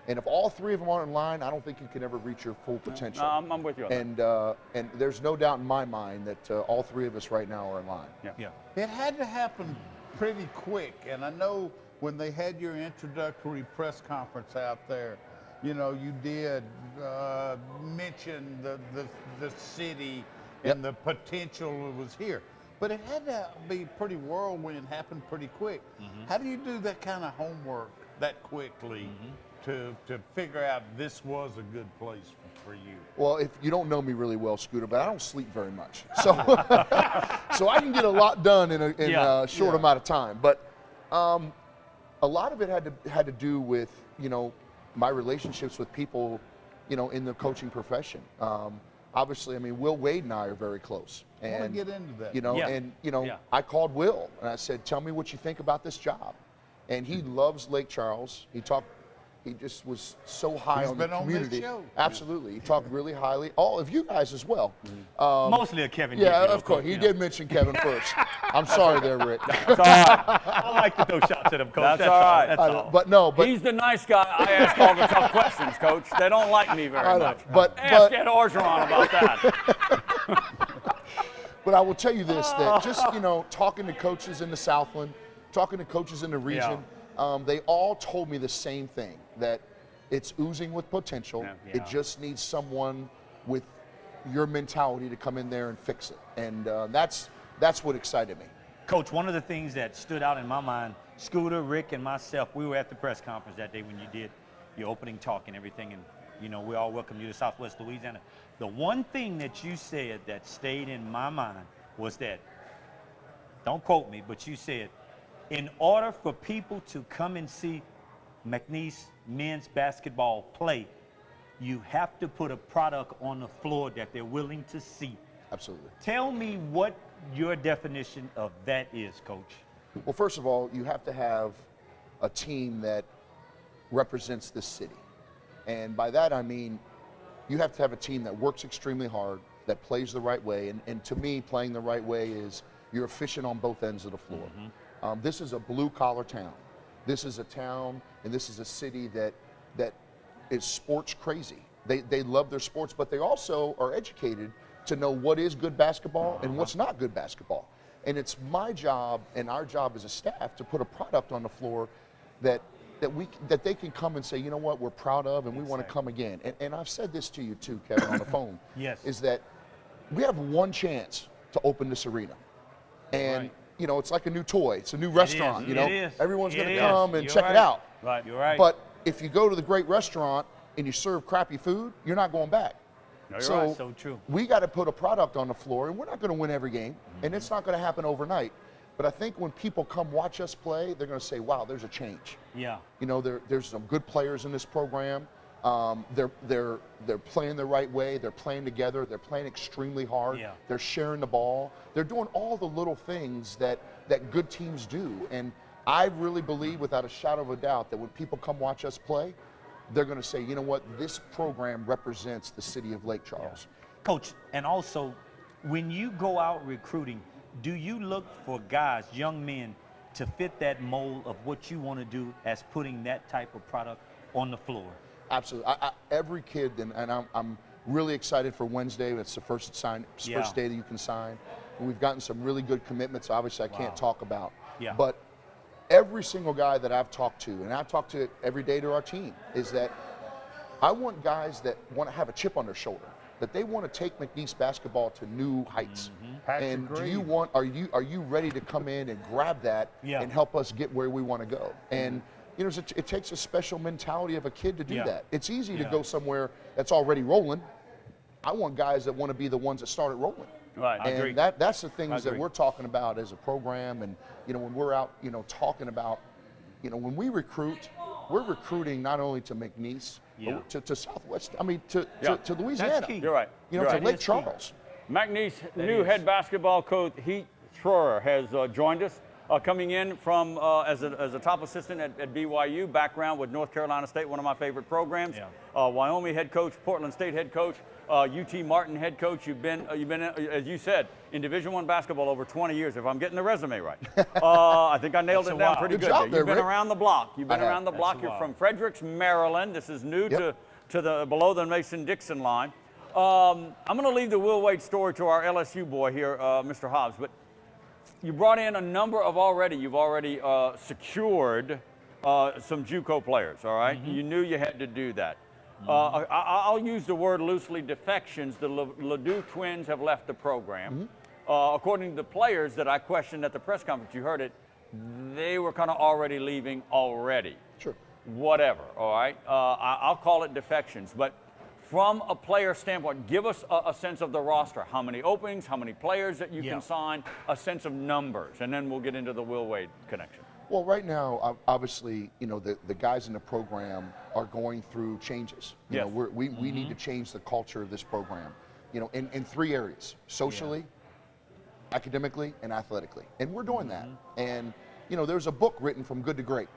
And if all three of them aren't in line, I don't think you can ever reach your full potential. No, I'm with you on that. And there's no doubt in my mind that all three of us right now are in line. Yeah. It had to happen pretty quick, and I know when they had your introductory press conference out there, you know, you did mention the city and the potential that was here. But it had to be pretty whirlwind, happen pretty quick. How do you do that kind of homework that quickly to figure out this was a good place for you? Well, if you don't know me really well, Scooter, but I don't sleep very much. So so I can get a lot done in a short amount of time. But a lot of it had to do with, you know, my relationships with people, you know, in the coaching profession. Obviously, I mean, Will Wade and I are very close. And, I want to get into that. You know, I called Will and I said, tell me what you think about this job. And he loves Lake Charles. He just was so high on the community. On this show. Absolutely. He talked really highly. All of you guys as well. Mostly a Kevin. Yeah, of course. He did mention Kevin first. I'm sorry there, Rick. That's all right. I like to throw shots at him, Coach. That's all right. That's all. But he's the nice guy. I ask all the tough questions, Coach. They don't like me very much. Ask Ed Orgeron about that. But I will tell you this, that just, you know, talking to coaches in the Southland, talking to coaches in the region, they all told me the same thing, that it's oozing with potential. It just needs someone with your mentality to come in there and fix it. And that's what excited me. Coach, one of the things that stood out in my mind, Scooter, Rick, and myself, we were at the press conference that day when you did your opening talk and everything, and, you know, we all welcome you to Southwest Louisiana. The one thing that you said that stayed in my mind was that, don't quote me, but you said, in order for people to come and see McNeese men's basketball play, you have to put a product on the floor that they're willing to see. Absolutely. Tell me what your definition of that is, Coach. Well, first of all, you have to have a team that represents this city. And by that, I mean, you have to have a team that works extremely hard, that plays the right way. And to me, playing the right way is you're efficient on both ends of the floor. This is a blue-collar town. This is a town and this is a city that is sports crazy. They love their sports, but they also are educated to know what is good basketball and what's not good basketball. And it's my job and our job as a staff to put a product on the floor that they can come and say, you know what, we're proud of and we want to come again. And I've said this to you too, Kevin, on the phone. Is that we have one chance to open this arena. And you know, it's like a new toy. It's a new restaurant, you know. Everyone's going to come and check it out. Right, you're right. But if you go to the great restaurant and you serve crappy food, you're not going back. No, you're so, right. So true. we got to put a product on the floor, and we're not going to win every game, and it's not going to happen overnight. But I think when people come watch us play, they're going to say, wow, there's a change. Yeah. You know, there's some good players in this program. They're playing the right way. They're playing together. They're playing extremely hard. Yeah. They're sharing the ball. They're doing all the little things that good teams do. And I really believe, without a shadow of a doubt, that when people come watch us play, they're going to say, you know what, this program represents the city of Lake Charles. Coach, and also, when you go out recruiting, do you look for guys, young men, to fit that mold of what you want to do as putting that type of product on the floor? Absolutely. Every kid, and I'm really excited for Wednesday. It's the first day that you can sign. And we've gotten some really good commitments, obviously I can't talk about. Yeah. But every single guy that I've talked to, and I've talked to every day to our team, is that I want guys that want to have a chip on their shoulder, that they want to take McNeese basketball to new heights. And are you ready to come in and grab that and help us get where we want to go? And you know, it takes a special mentality of a kid to do that. It's easy to go somewhere that's already rolling. I want guys that want to be the ones that started rolling. Right. And I agree. that's the things that we're talking about as a program. And you know, when we're out, you know, talking about, you know, when we recruit, we're recruiting not only to McNeese, but to Southwest. I mean, to Louisiana. That's key. You're right. You know, You're to right. Lake Charles. McNeese new head basketball coach Heath Schroer has joined us, coming in from as a top assistant at BYU, background with North Carolina State, one of my favorite programs. Wyoming head coach, Portland State head coach, UT Martin head coach. You've been as you said, in Division I basketball over 20 years. If I'm getting the resume right, I think I nailed it down pretty good. You've been around the block. You've been around the block. You're from Fredericks, Maryland. This is new to the below the Mason-Dixon line. I'm going to leave the Will Wade story to our LSU boy here, Mr. Hobbs. But you brought in a number of you've already secured some JUCO players, all right? You knew you had to do that. I'll use the word loosely, defections. The Ledoux twins have left the program. According to the players that I questioned at the press conference, you heard it, they were kind of already leaving already. Sure. Whatever, all right? I'll call it defections. But from a player standpoint, give us a sense of the roster. How many openings, how many players that you can sign, a sense of numbers, and then we'll get into the Will Wade connection. Well, right now, obviously, you know, the guys in the program are going through changes. You know, we need to change the culture of this program, you know, in 3 areas: socially, academically, and athletically. And we're doing that. And, you know, there's a book written from good to great,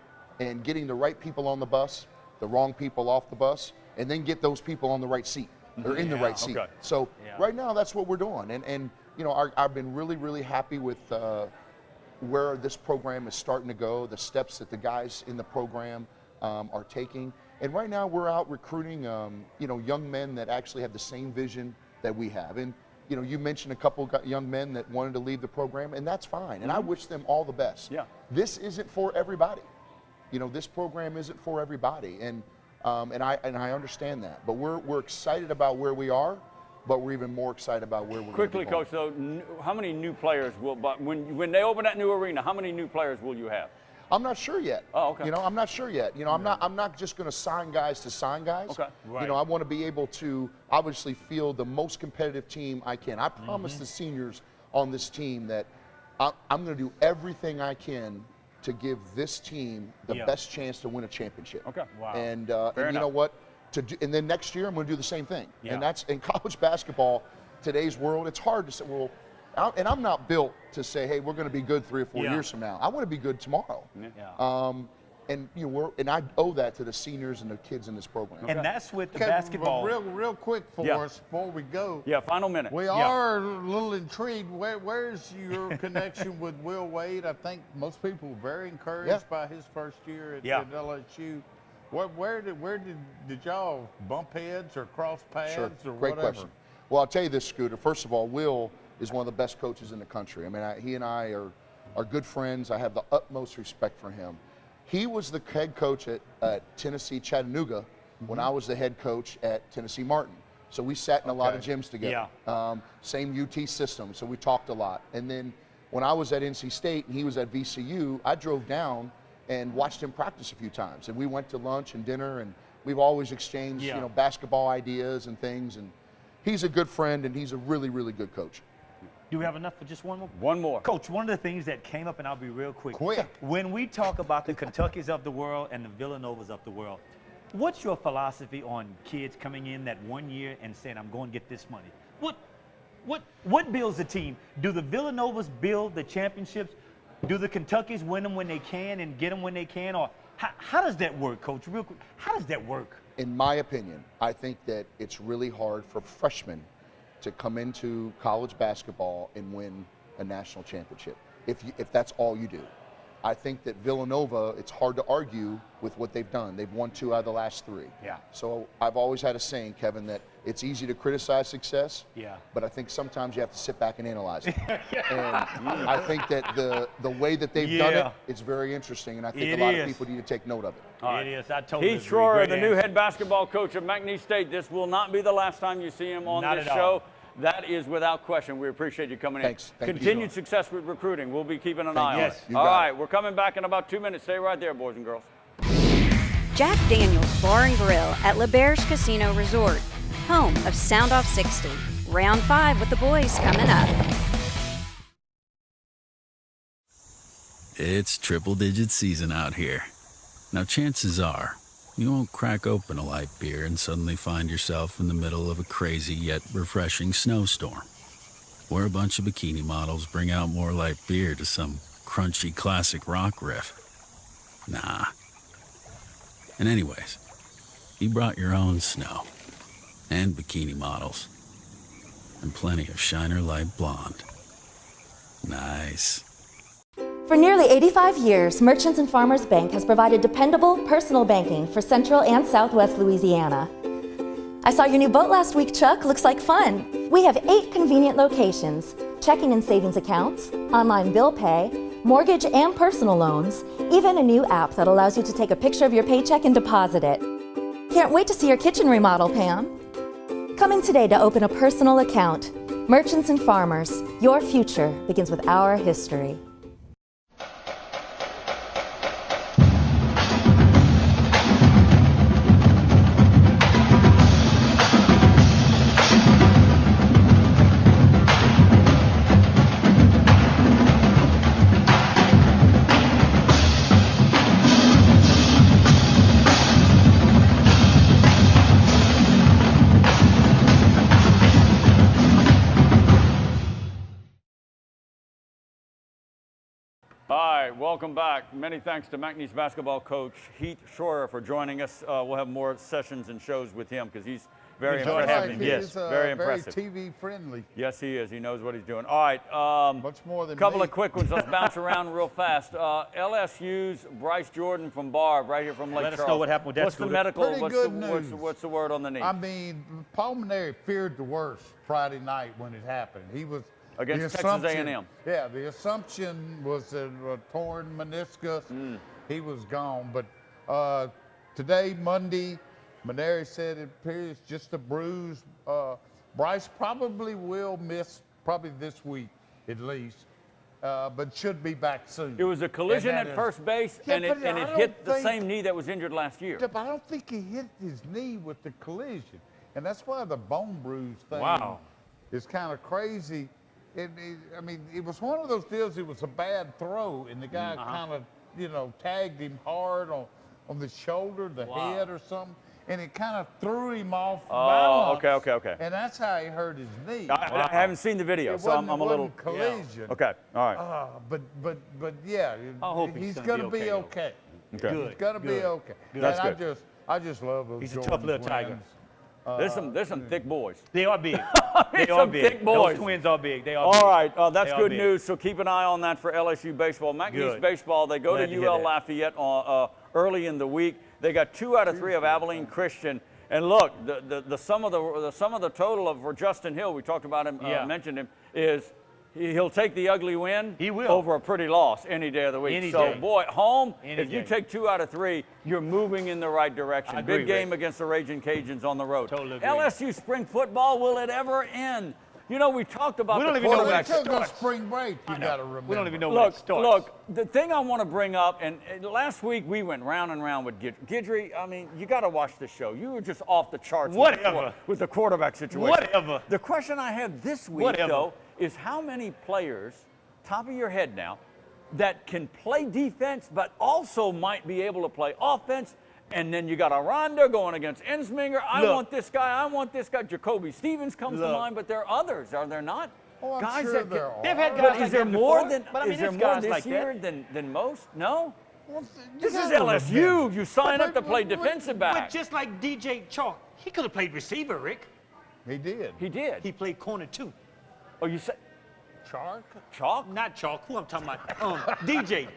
and getting the right people on the bus, the wrong people off the bus, and then get those people on the right seat, or in the right seat. So right now, that's what we're doing. And you know, I've been really, really happy with where this program is starting to go, the steps that the guys in the program are taking. And right now, we're out recruiting, you know, young men that actually have the same vision that we have. And you know, you mentioned a couple young men that wanted to leave the program, and that's fine. And I wish them all the best. This isn't for everybody. You know, this program isn't for everybody, and I understand that. But we're excited about where we are, but we're even more excited about where we're Quickly, going. Coach, though, how many new players will, when they open that new arena, how many new players will you have? I'm not sure yet. Oh, okay. You know, I'm not sure yet. You know, I'm not just going to sign guys to sign guys. Okay. Right. You know, I want to be able to obviously field the most competitive team I can. I promise the seniors on this team that I'm going to do everything I can to give this team the best chance to win a championship. Okay. Wow. And you know what? And then next year I'm going to do the same thing. And that's in college basketball, today's world. It's hard to say, well, and I'm not built to say, hey, we're going to be good 3 or 4 years from now. I want to be good tomorrow. And you know, and I owe that to the seniors and the kids in this program. And that's with the basketball. Real quick for us before we go. Final minute. We are a little intrigued. Where's your connection with Will Wade? I think most people were very encouraged by his first year at LSU. Where did y'all bump heads or cross paths or Great whatever? question. Well, I'll tell you this, Scooter. First of all, Will is one of the best coaches in the country. I mean, he and I are good friends. I have the utmost respect for him. He was the head coach at Tennessee Chattanooga when I was the head coach at Tennessee Martin. So we sat in a lot of gyms together. Same UT system, so we talked a lot. And then when I was at NC State and he was at VCU, I drove down and watched him practice a few times. And we went to lunch and dinner, and we've always exchanged, you know, basketball ideas and things. And he's a good friend, and he's a really, really good coach. Do we have enough for just one more? One more. Coach, one of the things that came up, and I'll be real quick. Quick. When we talk about the Kentuckys of the world and the Villanovas of the world, what's your philosophy on kids coming in that 1 year and saying, I'm going to get this money? What builds the team? Do the Villanovas build the championships? Do the Kentuckys win them when they can and get them when they can? Or how does that work, Coach? Real quick, how does that work? In my opinion, I think that it's really hard for freshmen to come into college basketball and win a national championship if that's all you do. I think that Villanova, it's hard to argue with what they've done. They've won 2 out of the last 3. Yeah. So I've always had a saying, Kevin, that it's easy to criticize success, Yeah. but I think sometimes you have to sit back and analyze it. And I think that the way that they've done it, it's very interesting, and I think a lot of people need to take note of it. It is. I totally Heath agree. Schroer, Great the new answer. head basketball coach of McNeese State. This will not be the last time you see him on Not this at show. all. That is without question. We appreciate you coming Thanks. in. Thank you. Continued success with recruiting. We'll be keeping an eye on Yes. it. You All got right, it. we're coming back in about 2 minutes. Stay right there, boys and girls. Jack Daniels Bar and Grill at LeBerge Casino Resort, home of soundoff60. Round 5 with the boys coming up. It's triple-digit season out here. Now, chances are, you won't crack open a light beer and suddenly find yourself in the middle of a crazy yet refreshing snowstorm, where a bunch of bikini models bring out more light beer to some crunchy classic rock riff. Nah. And anyways, you brought your own snow, and bikini models, and plenty of Shiner Light Blonde. Nice. For nearly 85 years, Merchants and Farmers Bank has provided dependable personal banking for Central and Southwest Louisiana. I saw your new boat last week, Chuck. Looks like fun. We have 8 convenient locations, checking and savings accounts, online bill pay, mortgage and personal loans, even a new app that allows you to take a picture of your paycheck and deposit it. Can't wait to see your kitchen remodel, Pam. Come in today to open a personal account. Merchants and Farmers, your future begins with our history. All right, welcome back. Many thanks to McNeese basketball coach Heath Schroer for joining us. We'll have more sessions and shows with him because he's very impressive. He's very impressive. Very TV friendly. Yes, he is. He knows what he's doing. All right. Much more than couple me. of quick ones. Let's bounce around real fast. LSU's Bryce Jordan from Barb, right here from Lake Charles. Let us know what happened with that, What's the Scooter. medical? Pretty What's good the, news. what's the word on the knee? I mean, Pulmonary feared the worst Friday night when it happened. He was Against the Texas assumption- A&M. Yeah, the assumption was a torn meniscus. He was gone. But today, Monday, Maneri said it appears just a bruise. Bryce probably will miss probably this week at least, but should be back soon. It was a collision And at that is- first base, Yeah, and but it I hit don't the think- same knee that was injured last year. Yeah, but I don't think he hit his knee with the collision, and that's why the bone bruise thing Wow. is kind of crazy. I mean, it was one of those deals. It was a bad throw, and the guy kind of, tagged him hard on the shoulder, the head, or something, and it kind of threw him off balance. Okay. And that's how he hurt his knee. I haven't seen the video, It so I'm a wasn't little. collision. Okay, all right. But yeah, I hope he's gonna gonna be be okay, okay. Okay. He's gonna be okay. That's and good. I just love those. He's a tough Jordan little tiger. twins. There's some thick boys. They are big. They Some are big. thick boys. Those twins are big. They are big. All right, that's They are good big. news. So keep an eye on that for LSU baseball. McNeese Good. baseball, they go Glad to to hear UL that. Lafayette early in the week. They got 2 out of 3 of Abilene Christian. And look, the sum of the total of for Justin Hill, we talked about him, mentioned him, is he'll take the ugly win He will. over a pretty loss any day of the week. Any so, day. boy, at home, Any if you day. take 2 out of 3, you're moving in the right direction. I agree, Big game Rick. against the Raging Cajuns on the road. Totally agree. LSU spring football, will it ever end? You know, we talked about We don't the even know where quarterback. it Until the starts. spring break, you got to remember. We don't even know where it starts. Look, the thing I want to bring up, and last week we went round and round with Guidry. I mean, you got to watch the show. You were just off the charts with the quarterback situation. Whatever. The question I have this week, though, is how many players, top of your head now, that can play defense but also might be able to play offense? And then you got a Ronda going against Ensminger. I want this guy. Jacoby Stevens comes to mind, but there are others, are there not? Oh, I'm guys sure that there can, are. They've had guys but like is there that more before. than But I mean, is there there's more guys this like year that. than most? No. Well, This is gotta LSU. remember. You sign up to play defensive But back. just like DJ Chalk, he could have played receiver, Rick. He did. He did. He played corner too. Oh, you said Chalk? Not Chalk. Who I'm talking about? DJ,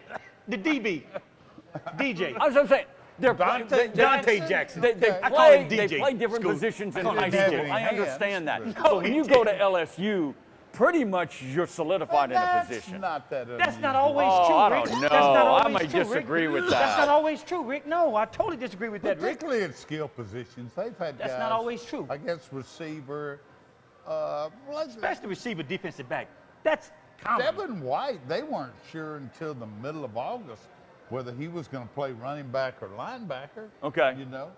the DB, DJ. I was saying. They're Dante Jackson. They I call him play DJ. different School. positions in I call him high DJ. school. I understand that. No, But when you go to LSU, pretty much you're solidified in a position. Not that That's not always Oh, true, I Rick. don't That's know. not always I might true, disagree Rick. with That's that. not always true, Rick. No, I totally disagree with that, Rick. Particularly in skill positions, they've had That's guys. not always true. I guess receiver. Especially receiver, defensive back. That's common. Devin White, they weren't sure until the middle of August whether he was going to play running back or linebacker. Okay. You know?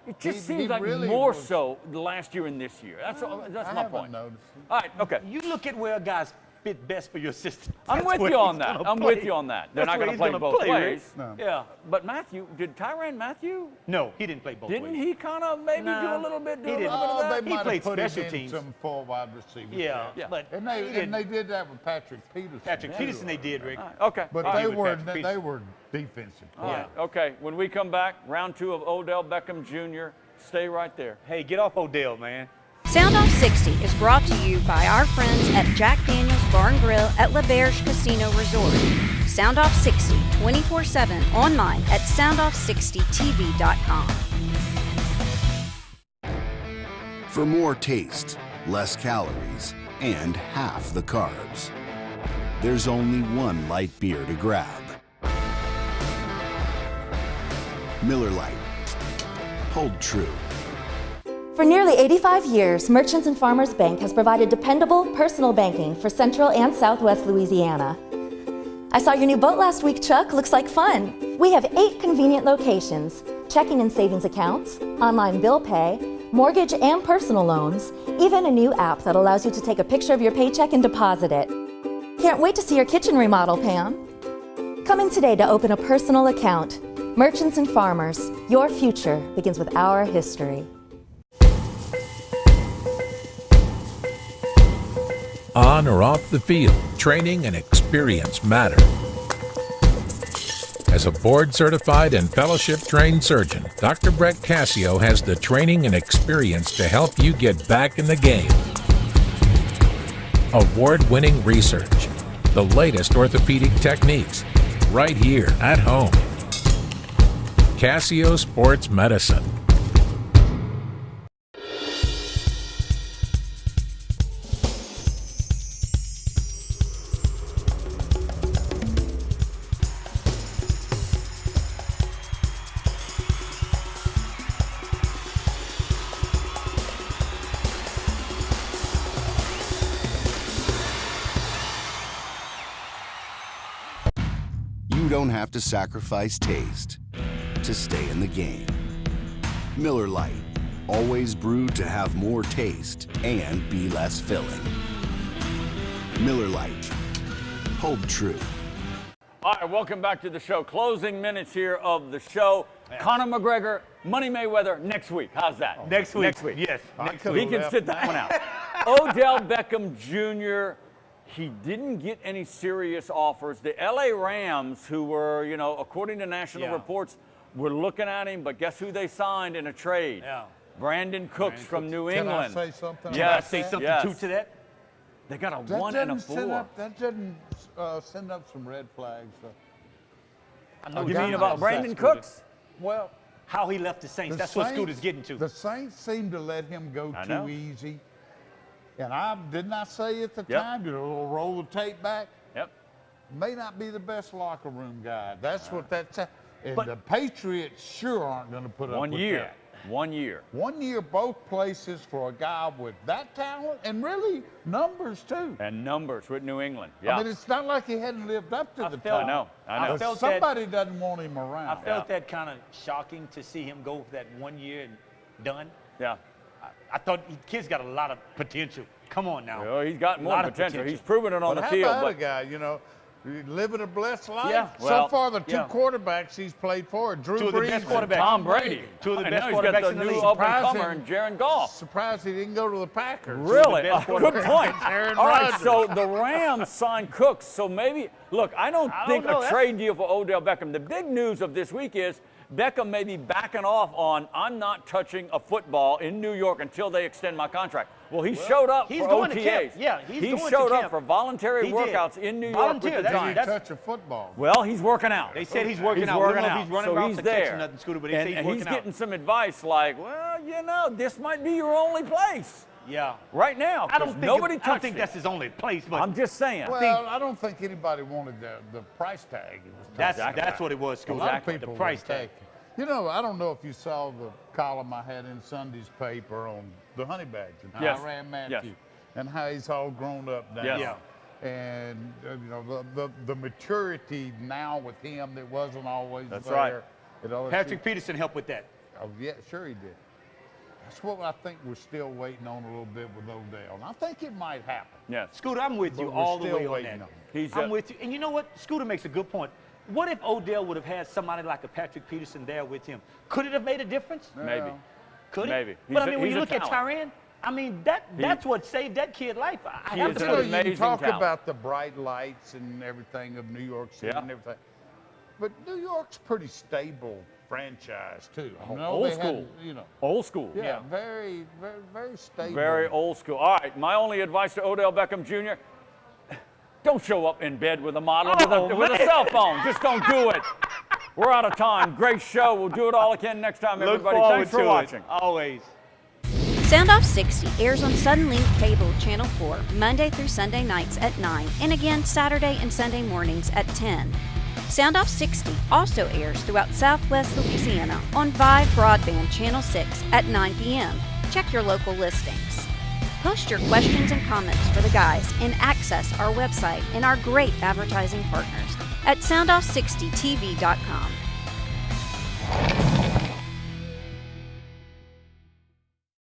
It just He seems like really more was- so last year and this year. That's I my haven't point. noticed. All right, okay. You look at where guys fit best for your system. I'm That's with where you on he's that. gonna I'm play. with you on that. They're That's not where going to he's play gonna both play, Rick. ways. No. Yeah. But Matthew, did Tyrann Matthew? No, he didn't play both Didn't ways. he kind of maybe Nah, do a little bit, he didn't. of that? They He might played have put special him in teams. some full wide receivers. Yeah, Yeah. but And he they didn't. did that with Patrick Peterson. Patrick too. Peterson, they did, Rick. All right, okay. But All right. they with were Patrick they Peterson. were defensive. All right, okay. When we come back, round 2 of Odell Beckham Jr., stay right there. Hey, get off Odell, man. Sound Off 60 is brought to you by our friends at Jack Daniel's Bar and Grill at La Berge Casino Resort. Sound Off 60 24/7 online at soundoff60tv.com. For more taste, less calories, and half the carbs, there's only one light beer to grab. Miller Lite. Hold true. For nearly 85 years, Merchants and Farmers Bank has provided dependable personal banking for Central and Southwest Louisiana. I saw your new boat last week, Chuck. Looks like fun. We have 8 convenient locations, checking and savings accounts, online bill pay, mortgage and personal loans, even a new app that allows you to take a picture of your paycheck and deposit it. Can't wait to see your kitchen remodel, Pam. Come in today to open a personal account. Merchants and Farmers, your future begins with our history. On or off the field, training and experience matter. As a board-certified and fellowship-trained surgeon, Dr. Brett Cassio has the training and experience to help you get back in the game. Award-winning research, the latest orthopedic techniques, right here at home. Cassio Sports Medicine. You don't have to sacrifice taste to stay in the game. Miller Lite, always brewed to have more taste and be less filling. Miller Lite, hold true. All right, welcome back to the show. Closing minutes here of the show. Conor McGregor, Money Mayweather next week. How's that? Next week. Next week. Yes. Next He week. can sit that one out. Odell Beckham Jr., he didn't get any serious offers. The LA Rams, who were, you know, according to national reports, were looking at him, but guess who they signed in a trade? Yeah. Brandon Cooks from New Can I England. say something? Yes, Can I say something yes. too to that? They got a That 1 and a doesn't send 4. up- That doesn't send up some red flags. I know You you're mean talking about Brandon Scooter. Cooks? Well, How he left the Saints. That's what Scooter's getting to. The Saints seem to let him go I know. too easy. And I didn't I say at the Yep. time, did a little roll the tape back? Yep. May not be the best locker room guy. That's what that's. And But- the Patriots sure aren't going to put up 1 with year. that. 1 year. 1 year, both places for a guy with that talent and really numbers too. And numbers with New England. Yeah. I mean, it's not like he hadn't lived up to the felt- top. I know. I felt Somebody doesn't want him around. I felt that kind of shocking to see him go for that 1 year and done. Yeah. I thought kid's got a lot of potential. Come on now. Well, he's got more Lot of potential. He's proven it on the how field. about But a guy, you know, living a blessed life? Yeah, well, so far, the two yeah. quarterbacks he's played for, Drew Two of the Brees best and quarterbacks. Tom Brady. Two of the I best know he's got quarterbacks the in the new league. up-and-comer and Jaron Goff. Surprised he didn't go to the Packers. Really? best Good point. Aaron All right, Rodgers. so the Rams signed Cooks. So maybe, look, I don't think know. a trade deal for Odell Beckham. The big news of this week is Beckham may be backing off on, I'm not touching a football in New York until they extend my contract. Well, he showed up he's for going to OTAs. camp. Yeah, he's going to showed up camp. for voluntary He did. workouts in New York Volunteer, with the that's- Giants. Didn't touch a football. Well, he's working out. They said he's working out. Working We don't know out. if he's running so around he's protection there. or nothing, Scooter, but they and, say he's and working he's out. getting some advice like, well, you know, this might be your only place Yeah. right now. I don't 'cause think nobody I don't touched think it. that's his only place, but I'm just saying. Well, I don't think anybody wanted the price tag. It was that's what it was, a Scooter. lot of people The price would tag. take it. You know, I don't know if you saw the column I had in Sunday's paper on the honey badger, Yes. Tyrann Matthew, Yes. and how he's all grown up now. Yes. Yeah. And you know the maturity now with him that wasn't always That's there. right. at LSU. Patrick Peterson helped with that. Oh yeah, sure he did. That's what I think we're still waiting on a little bit with Odell. And I think it might happen. Yes. Scooter, I'm with But you we're all the still way on waiting that. on it. He's, I'm with you. And you know what? Scooter makes a good point. What if Odell would have had somebody like a Patrick Peterson there with him? Could it have made a difference? Maybe. Could it? Maybe. But I He's mean, a- when he's you a look at talent. Tyrann, I mean, that's what saved that kid life. I He have is to an put You it. know, you amazing talk talent. about the bright lights and everything of New York City Yeah. and everything. But New York's pretty stable franchise too. I know Old they had, school. you know. Old school. Yeah, very, very, very stable. Very old school. All right, my only advice to Odell Beckham Jr., don't show up in bed with a model with a cell phone. Just don't do it. We're out of time. Great show. We'll do it all again next time, Look everybody. forward Thanks for to it. watching. Always. Soundoff 60 airs on Suddenlink Cable Channel 4 Monday through Sunday nights at 9 and again Saturday and Sunday mornings at 10. Soundoff 60 also airs throughout Southwest Louisiana on Vive Broadband Channel 6 at 9 p.m. Check your local listings. Post your questions and comments for the guys and access our website and our great advertising partners at soundoff60tv.com.